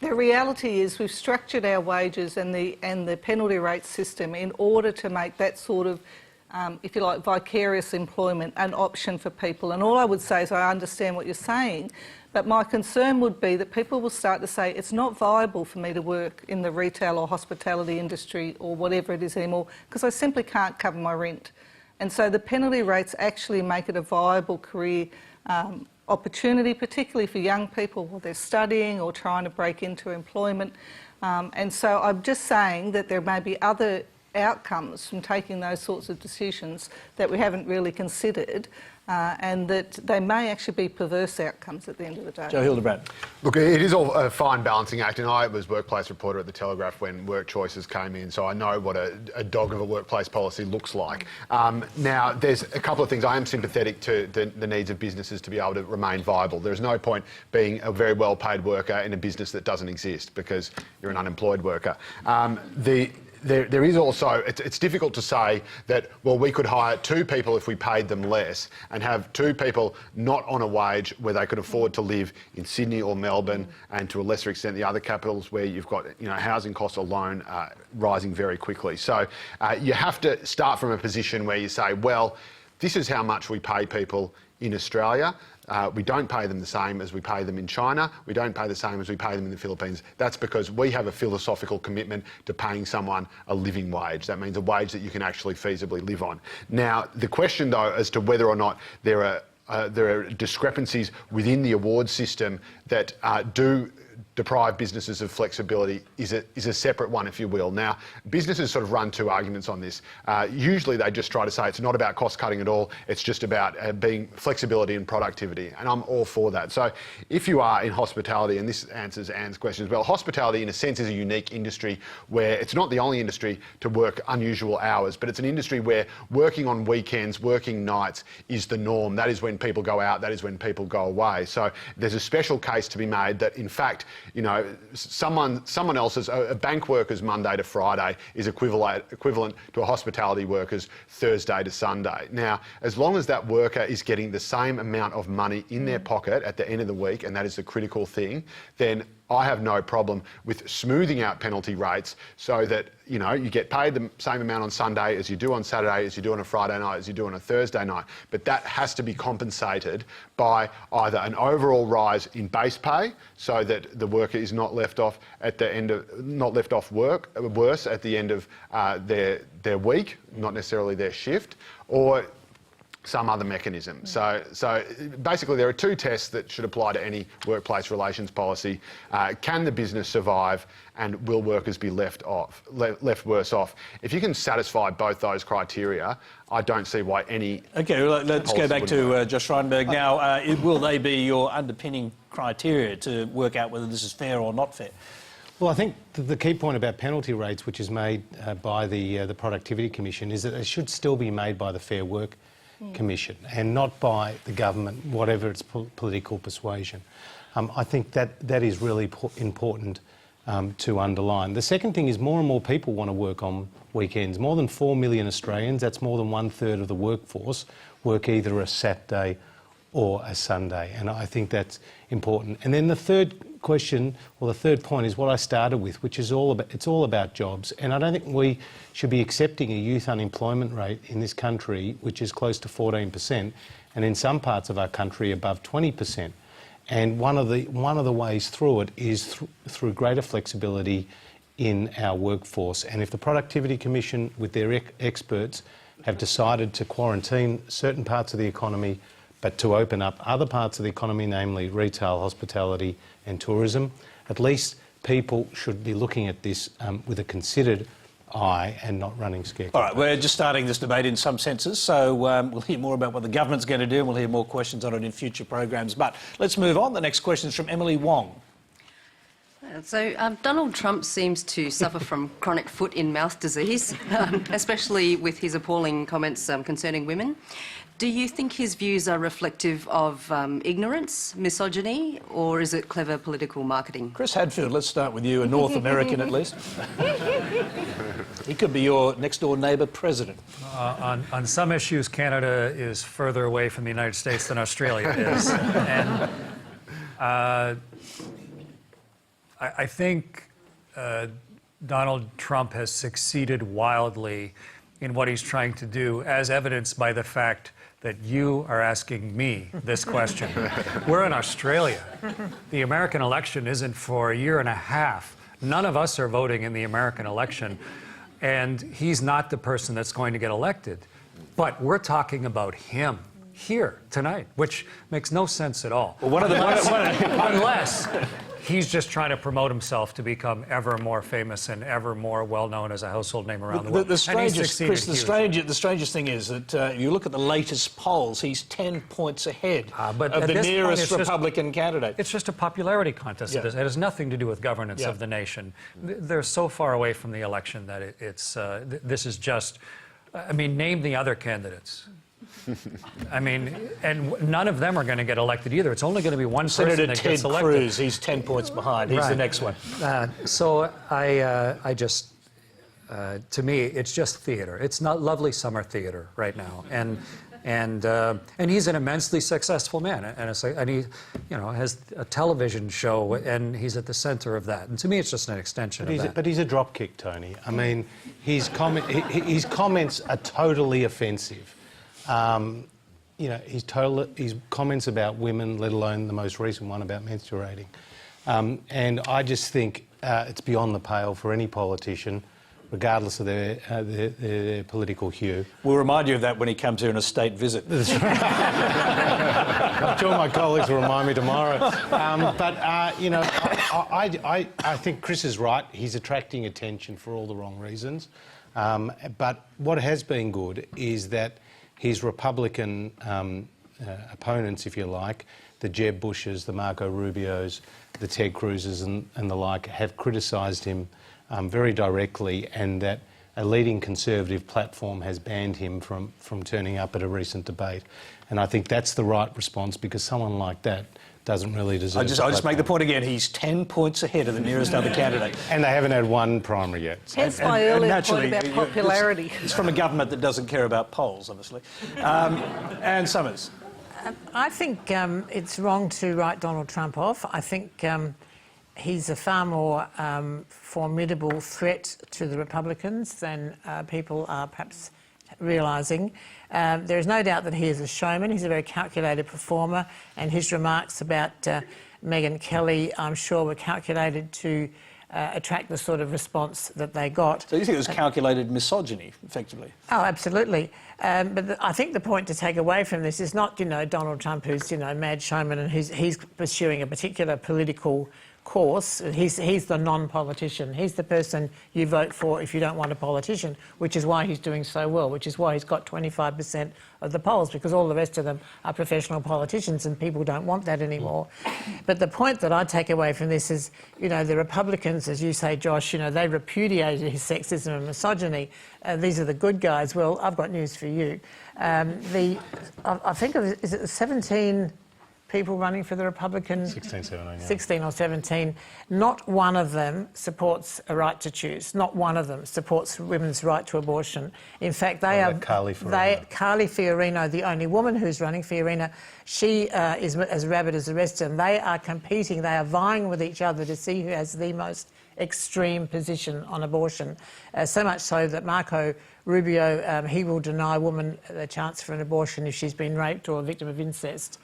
the reality is we've structured our wages and the penalty rate system in order to make that sort of, if you like, vicarious employment an option for people. And all I would say is I understand what you're saying, but my concern would be that people will start to say it's not viable for me to work in the retail or hospitality industry or whatever it is anymore because I simply can't cover my rent. And so the penalty rates actually make it a viable career opportunity, particularly for young people while they're studying or trying to break into employment. And so I'm just saying that there may be other outcomes from taking those sorts of decisions that we haven't really considered, and that they may actually be perverse outcomes at the end of the day. Joe Hildebrand. Look, it is all a fine balancing act, and I was workplace reporter at the Telegraph when work choices came in, so I know what a dog of a workplace policy looks like. Now, there's a couple of things. I am sympathetic to the needs of businesses to be able to remain viable. There's no point being a very well-paid worker in a business that doesn't exist because you're an unemployed worker. There is also, it's difficult to say that, well, we could hire 2 people if we paid them less and have 2 people not on a wage where they could afford to live in Sydney or Melbourne and to a lesser extent the other capitals where you've got, you know, housing costs alone rising very quickly. So you have to start from a position where you say, well, this is how much we pay people in Australia. We don't pay them the same as we pay them in China. We don't pay the same as we pay them in the Philippines. That's because we have a philosophical commitment to paying someone a living wage. That means a wage that you can actually feasibly live on. Now, the question, though, as to whether or not there are discrepancies within the award system that do deprive businesses of flexibility is a separate one, if you will. Now, businesses sort of run 2 arguments on this. Usually they just try to say it's not about cost cutting at all, it's just about being flexibility and productivity, and I'm all for that. So if you are in hospitality, and this answers Anne's question as well, hospitality in a sense is a unique industry where it's not the only industry to work unusual hours, but it's an industry where working on weekends, working nights is the norm. That is when people go out, that is when people go away. So there's a special case to be made that, in fact, you know, someone else's, a bank worker's Monday to Friday is equivalent to a hospitality worker's Thursday to Sunday. Now, as long as that worker is getting the same amount of money in their pocket at the end of the week, and that is the critical thing, then I have no problem with smoothing out penalty rates so that, you know, you get paid the same amount on Sunday as you do on Saturday, as you do on a Friday night, as you do on a Thursday night. But that has to be compensated by either an overall rise in base pay so that the worker is not left off at the end of, worse at the end of their week, not necessarily their shift, or some other mechanism. So basically there are 2 tests that should apply to any workplace relations policy. Can the business survive, and will workers be left worse off? If you can satisfy both those criteria, I don't see why any... Okay, well, let's go back to Josh Reinberg now. Will they be your underpinning criteria to work out whether this is fair or not fair? Well, I think the key point about penalty rates, which is made by the Productivity Commission, is that they should still be made by the Fair Work Commission and not by the government, whatever its political persuasion. I think that is really important to underline. The second thing is more and more people want to work on weekends. More than 4 million Australians, that's more than 1/3 of the workforce, work either a Saturday or a Sunday, and I think that's important. And then the third question, or the third point, is what I started with, which is it's all about jobs. And I don't think we should be accepting a youth unemployment rate in this country which is close to 14%, and in some parts of our country above 20%. And one of the ways through it is through greater flexibility in our workforce. And if the Productivity Commission, with their experts, have decided to quarantine certain parts of the economy, but to open up other parts of the economy, namely retail, hospitality and tourism, at least people should be looking at this with a considered eye and not running scared. All right, we're just starting this debate in some senses, so we'll hear more about what the government's going to do, and we'll hear more questions on it in future programs. But let's move on. The next question is from Emily Wong. So Donald Trump seems to suffer from chronic foot in mouth disease, especially with his appalling comments concerning women. Do you think his views are reflective of ignorance, misogyny, or is it clever political marketing? Chris Hadfield, let's start with you, a North American at least. He could be your next-door neighbour president. On some issues, Canada is further away from the United States than Australia is. And I think Donald Trump has succeeded wildly in what he's trying to do, as evidenced by the fact that you are asking me this question. We're in Australia. The American election isn't for a year and a half. None of us are voting in the American election, and he's not the person that's going to get elected. But we're talking about him here tonight, which makes no sense at all. Well, unless he's just trying to promote himself to become ever more famous and ever more well-known as a household name around the world. The strangest thing is that if you look at the latest polls, he's 10 points ahead of the nearest Republican candidate. It's just a popularity contest. Yeah. It has nothing to do with governance of the nation. They're so far away from the election that this is just... I mean, name the other candidates. I mean, and none of them are going to get elected either. It's only going to be one person that gets elected. Senator Ted Cruz, he's 10 points behind. He's the next one. So I just, to me, it's just theater. It's not lovely summer theater right now, and he's an immensely successful man, and he, has a television show, and he's at the centre of that. And to me, it's just an extension of that. But he's a dropkick, Tony. I mean, his comments are totally offensive. His comments about women, let alone the most recent one about menstruating. And I just think it's beyond the pale for any politician, regardless of their political hue. We'll remind you of that when he comes here on a state visit. I'm sure my colleagues will remind me tomorrow. I think Chris is right. He's attracting attention for all the wrong reasons. But what has been good is that his Republican opponents, if you like, the Jeb Bushes, the Marco Rubios, the Ted Cruzes and the like, have criticised him very directly, and that a leading Conservative platform has banned him from turning up at a recent debate. And I think that's the right response, because someone like that doesn't really deserve I'll just make the point again. He's 10 points ahead of the nearest other candidate. And they haven't had one primary yet. Hence my earlier point about popularity. It's from a government that doesn't care about polls, obviously. Anne Summers. I think it's wrong to write Donald Trump off. I think he's a far more formidable threat to the Republicans than people are perhaps realising. There is no doubt that he is a showman. He's a very calculated performer, and his remarks about Megyn Kelly, I'm sure, were calculated to attract the sort of response that they got. So you think it was calculated misogyny, effectively? Oh, absolutely. But I think the point to take away from this is not, Donald Trump, who's, mad showman and he's pursuing a particular political course. He's the non-politician. He's the person you vote for if you don't want a politician, which is why he's doing so well, which is why he's got 25% of the polls, because all the rest of them are professional politicians and people don't want that anymore. But the point that I take away from this is, the Republicans, as you say, Josh, they repudiated his sexism and misogyny. These are the good guys. Well, I've got news for you. I think, is it the 17 people running for the Republican? 16, 17, yeah. 16 or 17. Not one of them supports a right to choose. Not one of them supports women's right to abortion. In fact, they are... Carly Fiorina. Carly Fiorina, the only woman who's running, Fiorina, she is as rabid as the rest of them. They are competing, they are vying with each other to see who has the most extreme position on abortion. So much so that Marco Rubio, he will deny a woman the chance for an abortion if she's been raped or a victim of incest.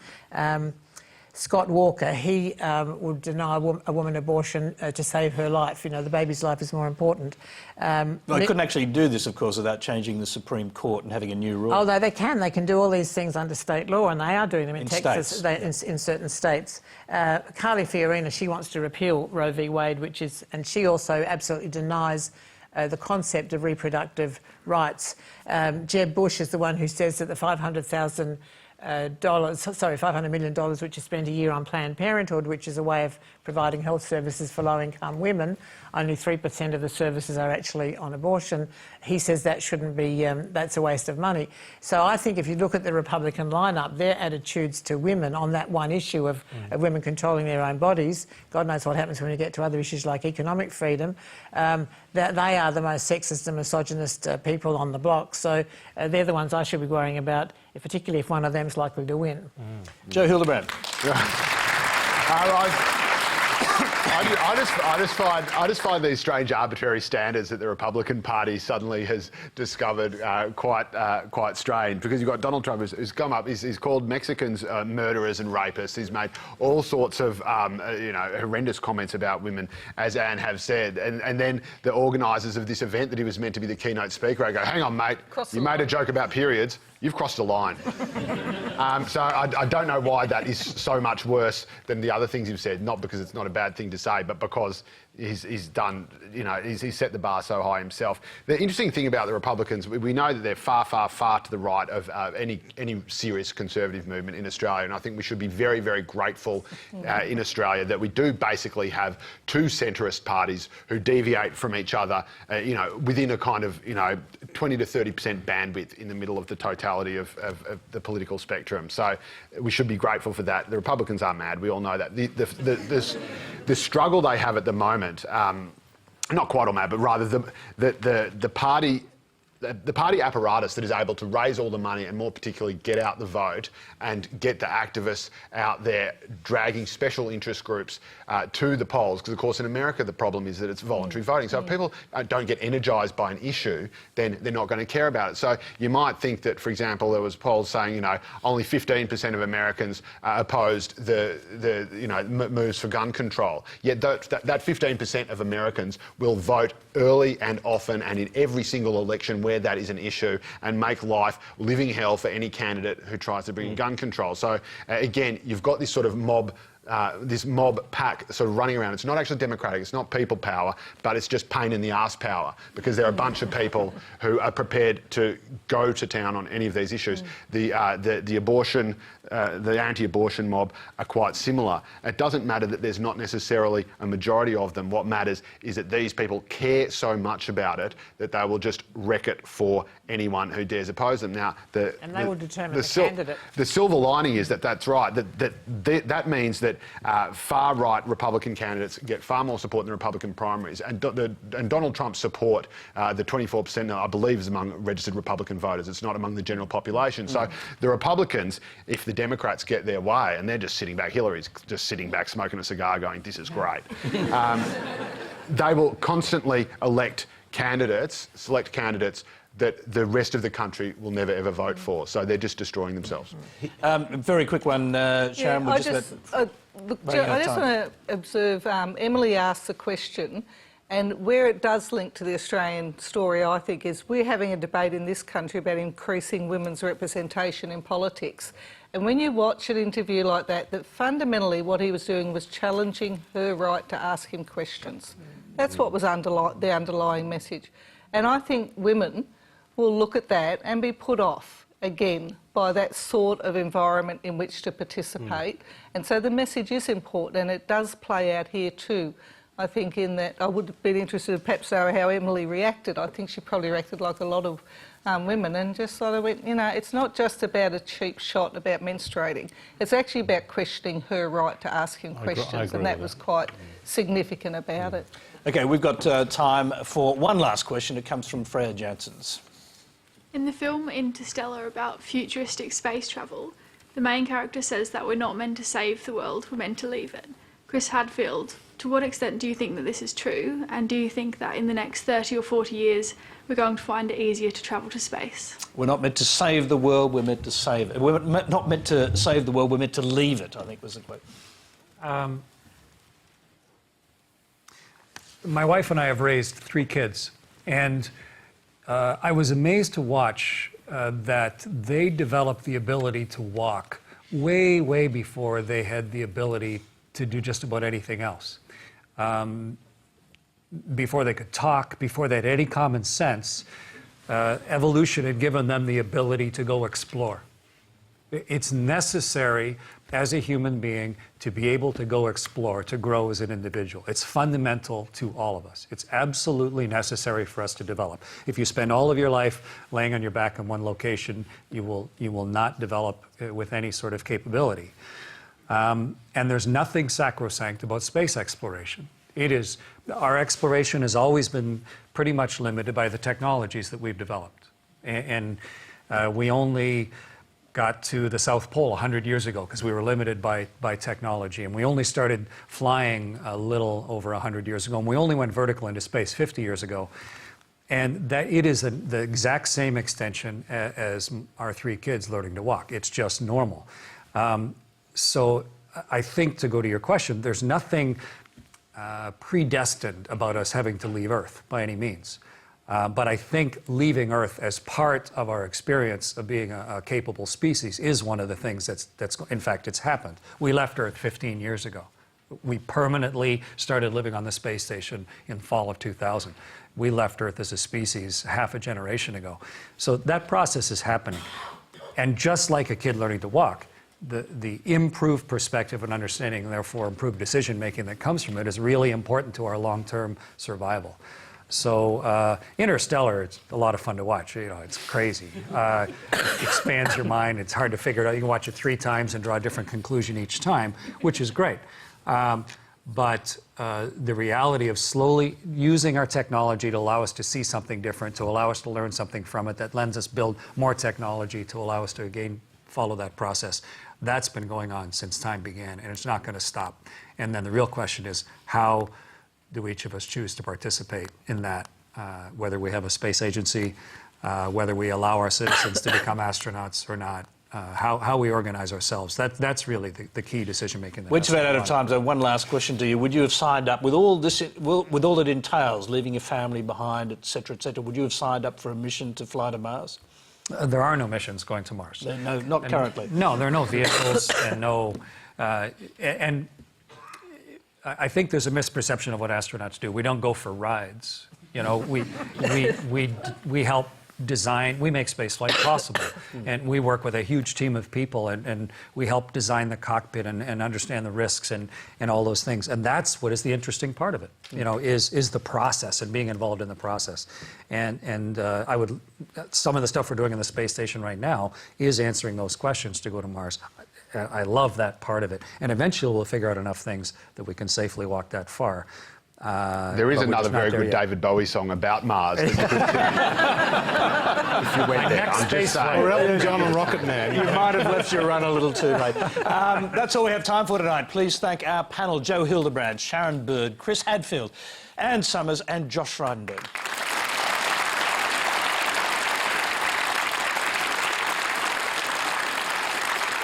Scott Walker, he would deny a woman abortion to save her life. You know, the baby's life is more important. They couldn't actually do this, of course, without changing the Supreme Court and having a new rule. Oh, they can. They can do all these things under state law, and they are doing them in Texas, in certain states. Carly Fiorina, she wants to repeal Roe v. Wade, and she also absolutely denies the concept of reproductive rights. Jeb Bush is the one who says that the $500 million, which is spent a year on Planned Parenthood, which is a way of providing health services for low-income women. Only 3% of the services are actually on abortion. He says that shouldn't be, that's a waste of money. So I think if you look at the Republican lineup, their attitudes to women on that one issue of women controlling their own bodies, God knows what happens when you get to other issues like economic freedom, that they are the most sexist and misogynist people on the block. So they're the ones I should be worrying about, particularly if one of them's likely to win. Joe Hildebrand. I just find these strange arbitrary standards that the Republican Party suddenly has discovered quite strange, because you've got Donald Trump who's come up, he's called Mexicans murderers and rapists. He's made all sorts of horrendous comments about women, as Anne have said, and then the organisers of this event that he was meant to be the keynote speaker, I go, hang on mate, you made a joke about periods, you've crossed a line. So I don't know why that is so much worse than the other things you've said, not because it's not a bad thing to say, but because he's done, he's set the bar so high himself. The interesting thing about the Republicans, we know that they're far, far, far to the right of any serious conservative movement in Australia, and I think we should be very, very grateful in Australia that we do basically have two centrist parties who deviate from each other, within a kind of, 20 to 30% bandwidth in the middle of the totality of the political spectrum. So we should be grateful for that. The Republicans are mad, we all know that. The struggle they have at the moment, not quite all mad, but rather the party apparatus that is able to raise all the money and more particularly get out the vote and get the activists out there dragging special interest groups to the polls, because of course in America the problem is that it's voluntary voting. So if people don't get energised by an issue, then they're not going to care about it. So you might think that, for example, there was polls saying only 15% of Americans opposed the moves for gun control. Yet that 15% of Americans will vote early and often and in every single election where that is an issue, and make life living hell for any candidate who tries to bring gun control. So again, you've got this sort of mob pack sort of running around. It's not actually democratic, it's not people power, but it's just pain in the arse power, because there are a bunch of people who are prepared to go to town on any of these issues. The anti-abortion mob are quite similar. It doesn't matter that there's not necessarily a majority of them. What matters is that these people care so much about it that they will just wreck it for anyone who dares oppose them. Now, and they will determine the candidate. The silver lining is that's right. That means that far-right Republican candidates get far more support in the Republican primaries, and Donald Trump's support, the 24%, I believe, is among registered Republican voters. It's not among the general population. So the Republicans, if the Democrats get their way, and they're just sitting back, Hillary's just sitting back smoking a cigar going, this is great, they will constantly select candidates that the rest of the country will never ever vote for. So they're just destroying themselves. Very quick one, Sharon. I just want to observe, Emily asked the question, and where it does link to the Australian story, I think, is we're having a debate in this country about increasing women's representation in politics. And when you watch an interview like that fundamentally what he was doing was challenging her right to ask him questions. That's what was the underlying message. And I think women will look at that and be put off again by that sort of environment in which to participate. And so the message is important, and it does play out here too. I think in that I would have been interested in perhaps how Emily reacted. I think she probably reacted like a lot of women and just sort of went, you know, it's not just about a cheap shot about menstruating. It's actually about questioning her right to ask him questions, and that was quite significant about it. OK, we've got time for one last question. It comes from Freya Janssens. In the film Interstellar about futuristic space travel, the main character says that we're not meant to save the world, we're meant to leave it. Chris Hadfield, to what extent do you think that this is true? And do you think that in the next 30 or 40 years, we're going to find it easier to travel to space? We're not meant to save the world, we're meant to save it. We're not meant to save the world, we're meant to leave it, I think was the quote. My wife and I have raised 3 kids, and I was amazed to watch that they developed the ability to walk way, way before they had the ability to do just about anything else. Before they could talk, before they had any common sense, evolution had given them the ability to go explore. It's necessary as a human being to be able to go explore, to grow as an individual. It's fundamental to all of us. It's absolutely necessary for us to develop. If you spend all of your life laying on your back in one location, you will not develop with any sort of capability. And there's nothing sacrosanct about space exploration. Our exploration has always been pretty much limited by the technologies that we've developed. And we only got to the South Pole 100 years ago because we were limited by technology. And we only started flying a little over 100 years ago. And we only went vertical into space 50 years ago. And that it is the exact same extension as our 3 kids learning to walk. It's just normal. So I think, to go to your question, there's nothing predestined about us having to leave Earth by any means. But I think leaving Earth as part of our experience of being a capable species is one of the things that's in fact, it's happened. We left Earth 15 years ago. We permanently started living on the space station in fall of 2000. We left Earth as a species half a generation ago. So that process is happening. And just like a kid learning to walk, the improved perspective and understanding, and therefore improved decision-making that comes from it is really important to our long-term survival. So Interstellar, it's a lot of fun to watch. You know, it's crazy. It expands your mind. It's hard to figure it out. You can watch it 3 times and draw a different conclusion each time, which is great. But the reality of slowly using our technology to allow us to see something different, to allow us to learn something from it, that lends us build more technology to allow us to again follow that process. That's been going on since time began, and it's not going to stop. And then the real question is, how do each of us choose to participate in that, whether we have a space agency, whether we allow our citizens to become astronauts or not, how we organize ourselves. That's really the key decision-making. We're just about out of time, so one last question to you. Would you have signed up, with all this, with all it entails, leaving your family behind, etc., would you have signed up for a mission to fly to Mars? There are no missions going to Mars. No, not currently. No, there are no vehicles and no... and I think there's a misperception of what astronauts do. We don't go for rides. You know, we help design, we make spaceflight possible. And we work with a huge team of people, and we help design the cockpit and understand the risks and all those things. And that's what is the interesting part of it, you know, is the process and being involved in the process. And some of the stuff we're doing in the space station right now is answering those questions to go to Mars. I love that part of it. And eventually we'll figure out enough things that we can safely walk that far. There is another very good David Bowie song about Mars. If you went there, I'm just saying. Or Elton John and Rocket Man. You might have left your run a little too late. That's all we have time for tonight. Please thank our panel, Joe Hildebrand, Sharon Bird, Chris Hadfield, Anne Summers and Josh Frydenberg.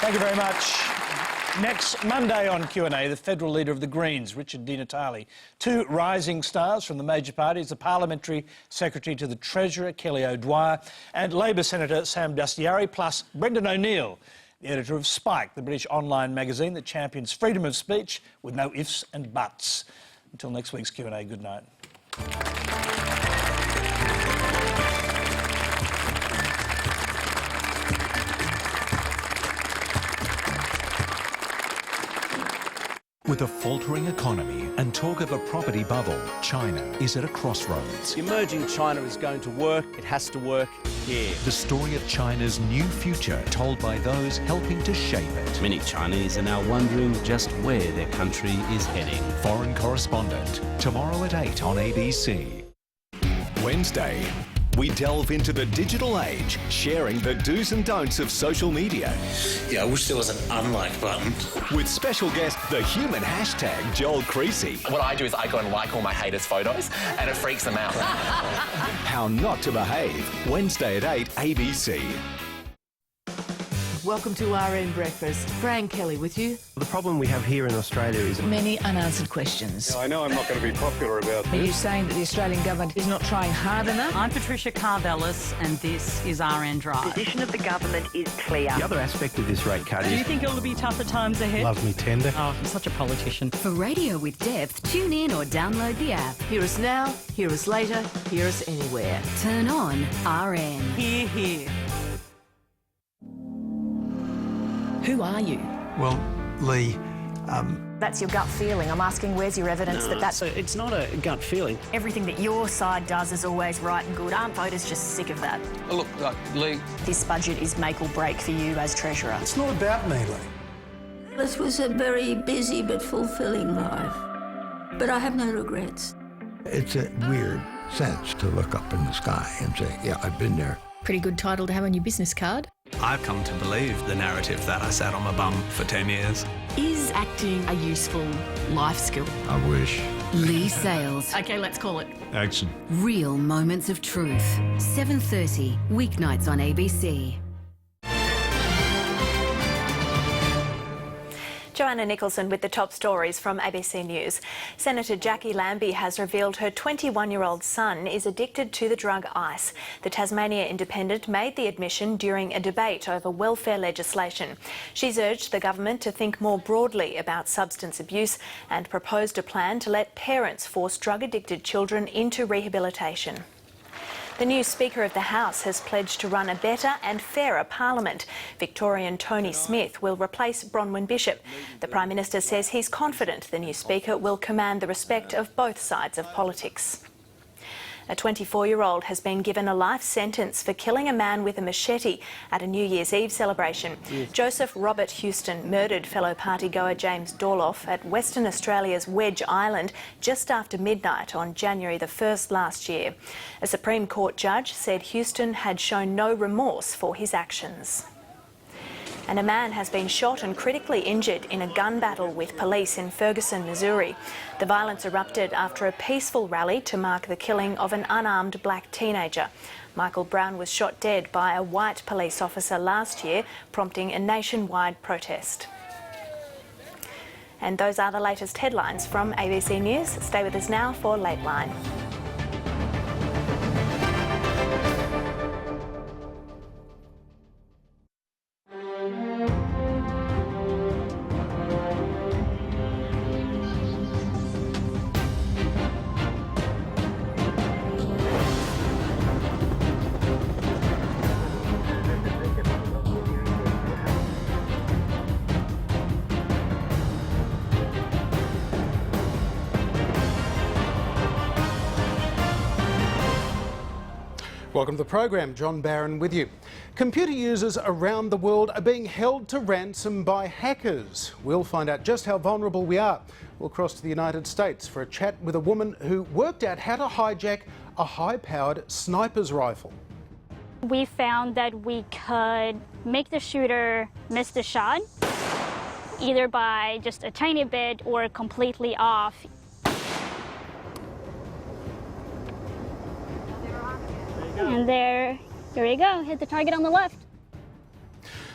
Thank you very much. Next Monday on Q&A, the federal leader of the Greens, Richard Di Natale. 2 rising stars from the major parties, the Parliamentary Secretary to the Treasurer, Kelly O'Dwyer, and Labor Senator Sam Dastyari, plus Brendan O'Neill, the editor of Spike, the British online magazine that champions freedom of speech with no ifs and buts. Until next week's Q&A, good night. With a faltering economy and talk of a property bubble, China is at a crossroads. Emerging China is going to work. It has to work here. The story of China's new future told by those helping to shape it. Many Chinese are now wondering just where their country is heading. Foreign Correspondent, tomorrow at 8 on ABC. Wednesday, we delve into the digital age, sharing the do's and don'ts of social media. Yeah, I wish there was an unlike button. With special guest, the human hashtag, Joel Creasy. What I do is I go and like all my haters' photos, and it freaks them out. How not to behave. Wednesday at 8, ABC. Welcome to RN Breakfast. Fran Kelly with you. The problem we have here in Australia is Many unanswered questions. I know I'm not going to be popular about Are you saying that the Australian government is not trying hard enough? I'm Patricia Carvelis and this is RN Drive. The position of the government is clear. The other aspect of this rate cut Do is... you think it'll be tougher times ahead? Love me tender. Oh, I'm such a politician. For radio with depth, tune in or download the app. Hear us now, hear us later, hear us anywhere. Turn on RN. Hear, hear. Who are you? Well, Lee, That's your gut feeling. I'm asking, where's your evidence that that's... So it's not a gut feeling. Everything that your side does is always right and good. Aren't voters just sick of that? look, Lee... This budget is make or break for you as Treasurer. it's not about me, Lee. This was a very busy but fulfilling life. But I have no regrets. It's a weird sense to look up in the sky and say, yeah, I've been there. Pretty good title to have on your business card. I've come to believe the narrative that I sat on my bum for 10 years. Is acting a useful life skill? I wish. Lee Sales. Okay, let's call it. Action. Real moments of truth. 7:30 weeknights on ABC. Joanna Nicholson with the top stories from ABC News. Senator Jackie Lambie has revealed her 21-year-old son is addicted to the drug ice. The Tasmania Independent made the admission during a debate over welfare legislation. She's urged the government to think more broadly about substance abuse and proposed a plan to let parents force drug-addicted children into rehabilitation. The new Speaker of the House has pledged to run a better and fairer Parliament. Victorian Tony Smith will replace Bronwyn Bishop. The Prime Minister says he's confident the new Speaker will command the respect of both sides of politics. A 24-year-old has been given a life sentence for killing a man with a machete at a New Year's Eve celebration. Joseph Robert Houston murdered fellow partygoer James Dorloff at Western Australia's Wedge Island just after midnight on January the 1st last year. A Supreme Court judge said Houston had shown no remorse for his actions. And a man has been shot and critically injured in a gun battle with police in Ferguson, Missouri. The violence erupted after a peaceful rally to mark the killing of an unarmed black teenager. Michael Brown was shot dead by a white police officer last year, prompting a nationwide protest. And those are the latest headlines from ABC News. Stay with us now for Late Line. Welcome to the program. John Barron with you. Computer users around the world are being held to ransom by hackers. We'll find out just how vulnerable we are. We'll cross to the United States for a chat with a woman who worked out how to hijack a high-powered sniper's rifle. We found that we could make the shooter miss the shot, either by just a tiny bit or completely off. And there you go, hit the target on the left.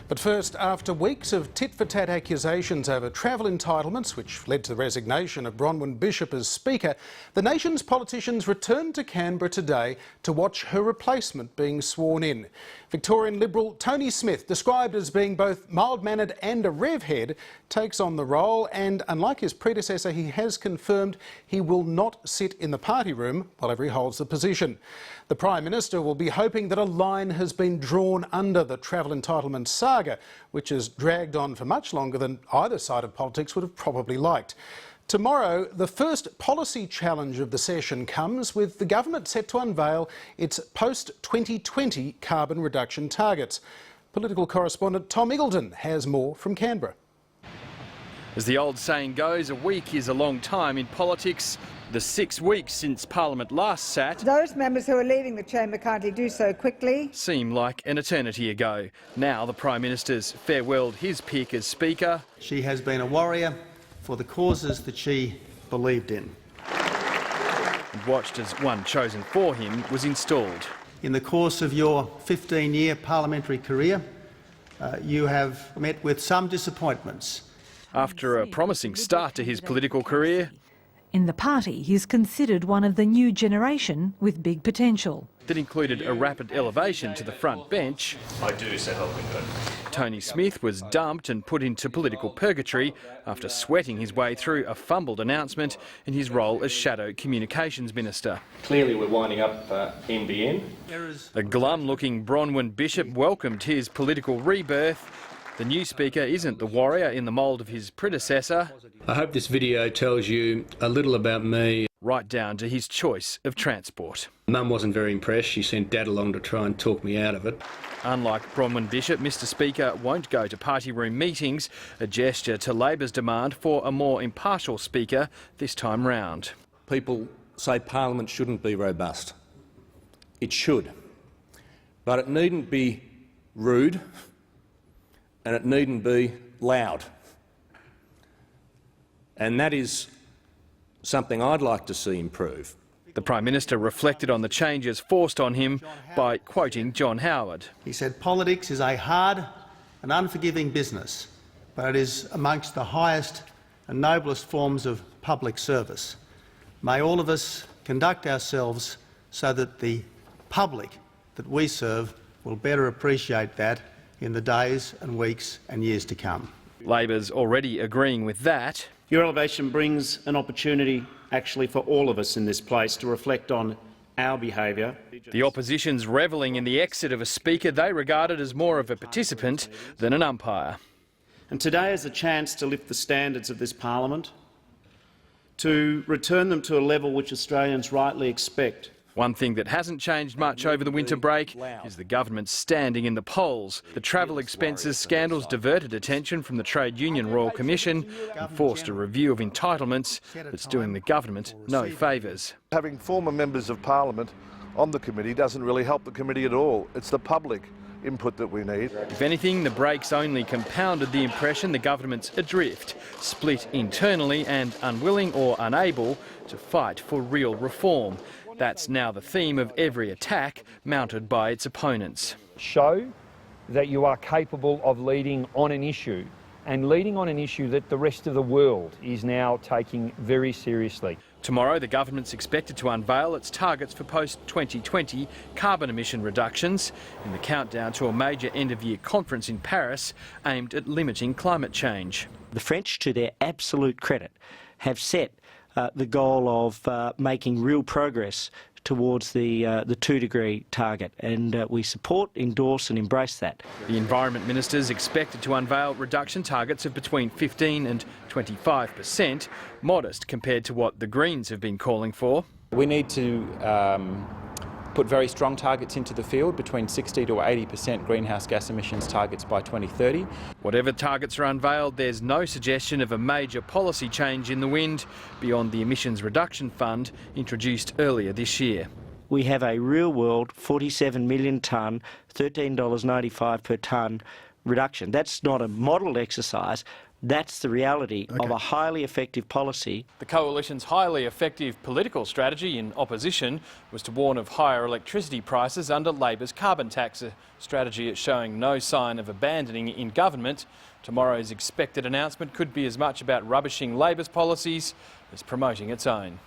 But first, after weeks of tit-for-tat accusations over travel entitlements, which led to the resignation of Bronwyn Bishop as Speaker, the nation's politicians returned to Canberra today to watch her replacement being sworn in. Victorian Liberal Tony Smith, described as being both mild-mannered and a rev-head, takes on the role and, unlike his predecessor, he has confirmed he will not sit in the party room whenever he holds the position. The Prime Minister will be hoping that a line has been drawn under the travel entitlement saga, which has dragged on for much longer than either side of politics would have probably liked. Tomorrow, the first policy challenge of the session comes with the government set to unveil its post-2020 carbon reduction targets. Political correspondent Tom Eagleton has more from Canberra. As the old saying goes, a week is a long time in politics. The 6 weeks since Parliament last sat, those members who are leaving the chamber kindly do so quickly, seem like an eternity ago. Now the Prime Minister's farewelled his pick as Speaker. She has been a warrior for the causes that she believed in. And watched as one chosen for him was installed. In the course of your 15-year parliamentary career, you have met with some disappointments. After a promising start to his political career, in the party, he's considered one of the new generation with big potential. That included a rapid elevation to the front bench. I do, so help me God. Tony Smith was dumped and put into political purgatory after sweating his way through a fumbled announcement in his role as Shadow Communications Minister. Clearly we're winding up NBN. A glum-looking Bronwyn Bishop welcomed his political rebirth. The new Speaker isn't the warrior in the mould of his predecessor. I hope this video tells you a little about me. Right down to his choice of transport. Mum wasn't very impressed. She sent Dad along to try and talk me out of it. Unlike Bronwyn Bishop, Mr Speaker won't go to party room meetings, a gesture to Labor's demand for a more impartial Speaker this time round. People say Parliament shouldn't be robust. It should. But it needn't be rude and it needn't be loud. And that is something I'd like to see improve. The Prime Minister reflected on the changes forced on him by quoting John Howard. He said, "Politics is a hard and unforgiving business, but it is amongst the highest and noblest forms of public service. May all of us conduct ourselves so that the public that we serve will better appreciate that in the days and weeks and years to come." Labor's already agreeing with that. Your elevation brings an opportunity actually for all of us in this place to reflect on our behaviour. The opposition's revelling in the exit of a Speaker they regarded as more of a participant than an umpire. And today is a chance to lift the standards of this parliament, to return them to a level which Australians rightly expect. One thing that hasn't changed much over the winter break is the government's standing in the polls. The travel expenses scandals diverted attention from the Trade Union Royal Commission and forced a review of entitlements that's doing the government no favours. Having former members of Parliament on the committee doesn't really help the committee at all. It's the public input that we need. If anything, the breaks only compounded the impression the government's adrift, split internally and unwilling or unable to fight for real reform. That's now the theme of every attack mounted by its opponents. Show that you are capable of leading on an issue, and leading on an issue that the rest of the world is now taking very seriously. Tomorrow, the government's expected to unveil its targets for post-2020 carbon emission reductions in the countdown to a major end-of-year conference in Paris aimed at limiting climate change. The French, to their absolute credit, have set the goal of making real progress towards the 2-degree target, and we support, endorse and embrace that. The Environment Minister's expected to unveil reduction targets of between 15 and 25%, modest compared to what the Greens have been calling for. We need to put very strong targets into the field, between 60 to 80% greenhouse gas emissions targets by 2030. Whatever targets are unveiled, there's no suggestion of a major policy change in the wind beyond the Emissions Reduction Fund introduced earlier this year. We have a real-world 47 million tonne, $13.95 per tonne reduction. That's not a modelled exercise. That's the reality of a highly effective policy. The Coalition's highly effective political strategy in opposition was to warn of higher electricity prices under Labor's carbon tax, a strategy it's showing no sign of abandoning in government. Tomorrow's expected announcement could be as much about rubbishing Labor's policies as promoting its own.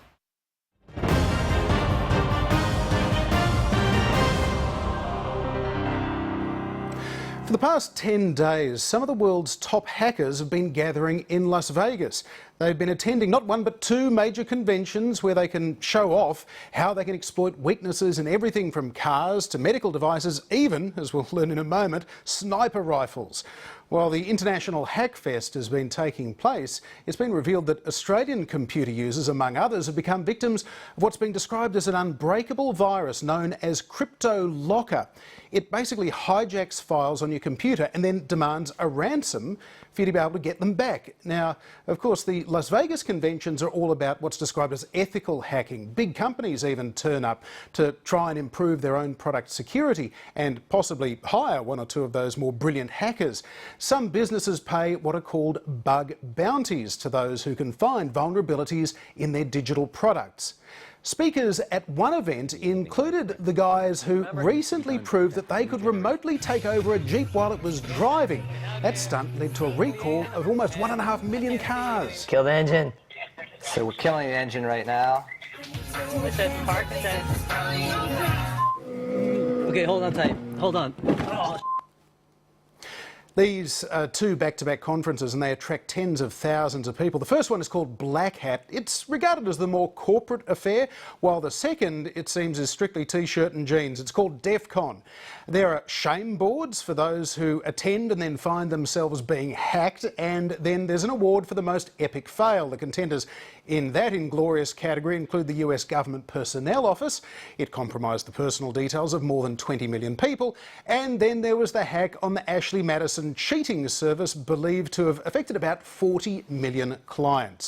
For the past 10 days, some of the world's top hackers have been gathering in Las Vegas. They've been attending not one but two major conventions where they can show off how they can exploit weaknesses in everything from cars to medical devices, even, as we'll learn in a moment, sniper rifles. While the International Hackfest has been taking place, it's been revealed that Australian computer users, among others, have become victims of what's been described as an unbreakable virus known as Crypto Locker. It basically hijacks files on your computer and then demands a ransom for you to be able to get them back. Now, of course, the Las Vegas conventions are all about what's described as ethical hacking. Big companies even turn up to try and improve their own product security and possibly hire one or two of those more brilliant hackers. Some businesses pay what are called bug bounties to those who can find vulnerabilities in their digital products. Speakers at one event included the guys who recently proved that they could remotely take over a Jeep while it was driving. That stunt led to a recall of almost 1.5 million cars. Kill the engine. So we're killing the engine right now. It says park, it says. Okay, hold on tight. Hold on. Oh. These are two back-to-back conferences and they attract tens of thousands of people. The first one is called Black Hat. It's regarded as the more corporate affair, while the second, it seems, is strictly T-shirt and jeans. It's called DEF CON. There are shame boards for those who attend and then find themselves being hacked, and then there's an award for the most epic fail. The contenders in that inglorious category include the US Government Personnel Office. It compromised the personal details of more than 20 million people. And then there was the hack on the Ashley Madison cheating service, believed to have affected about 40 million clients.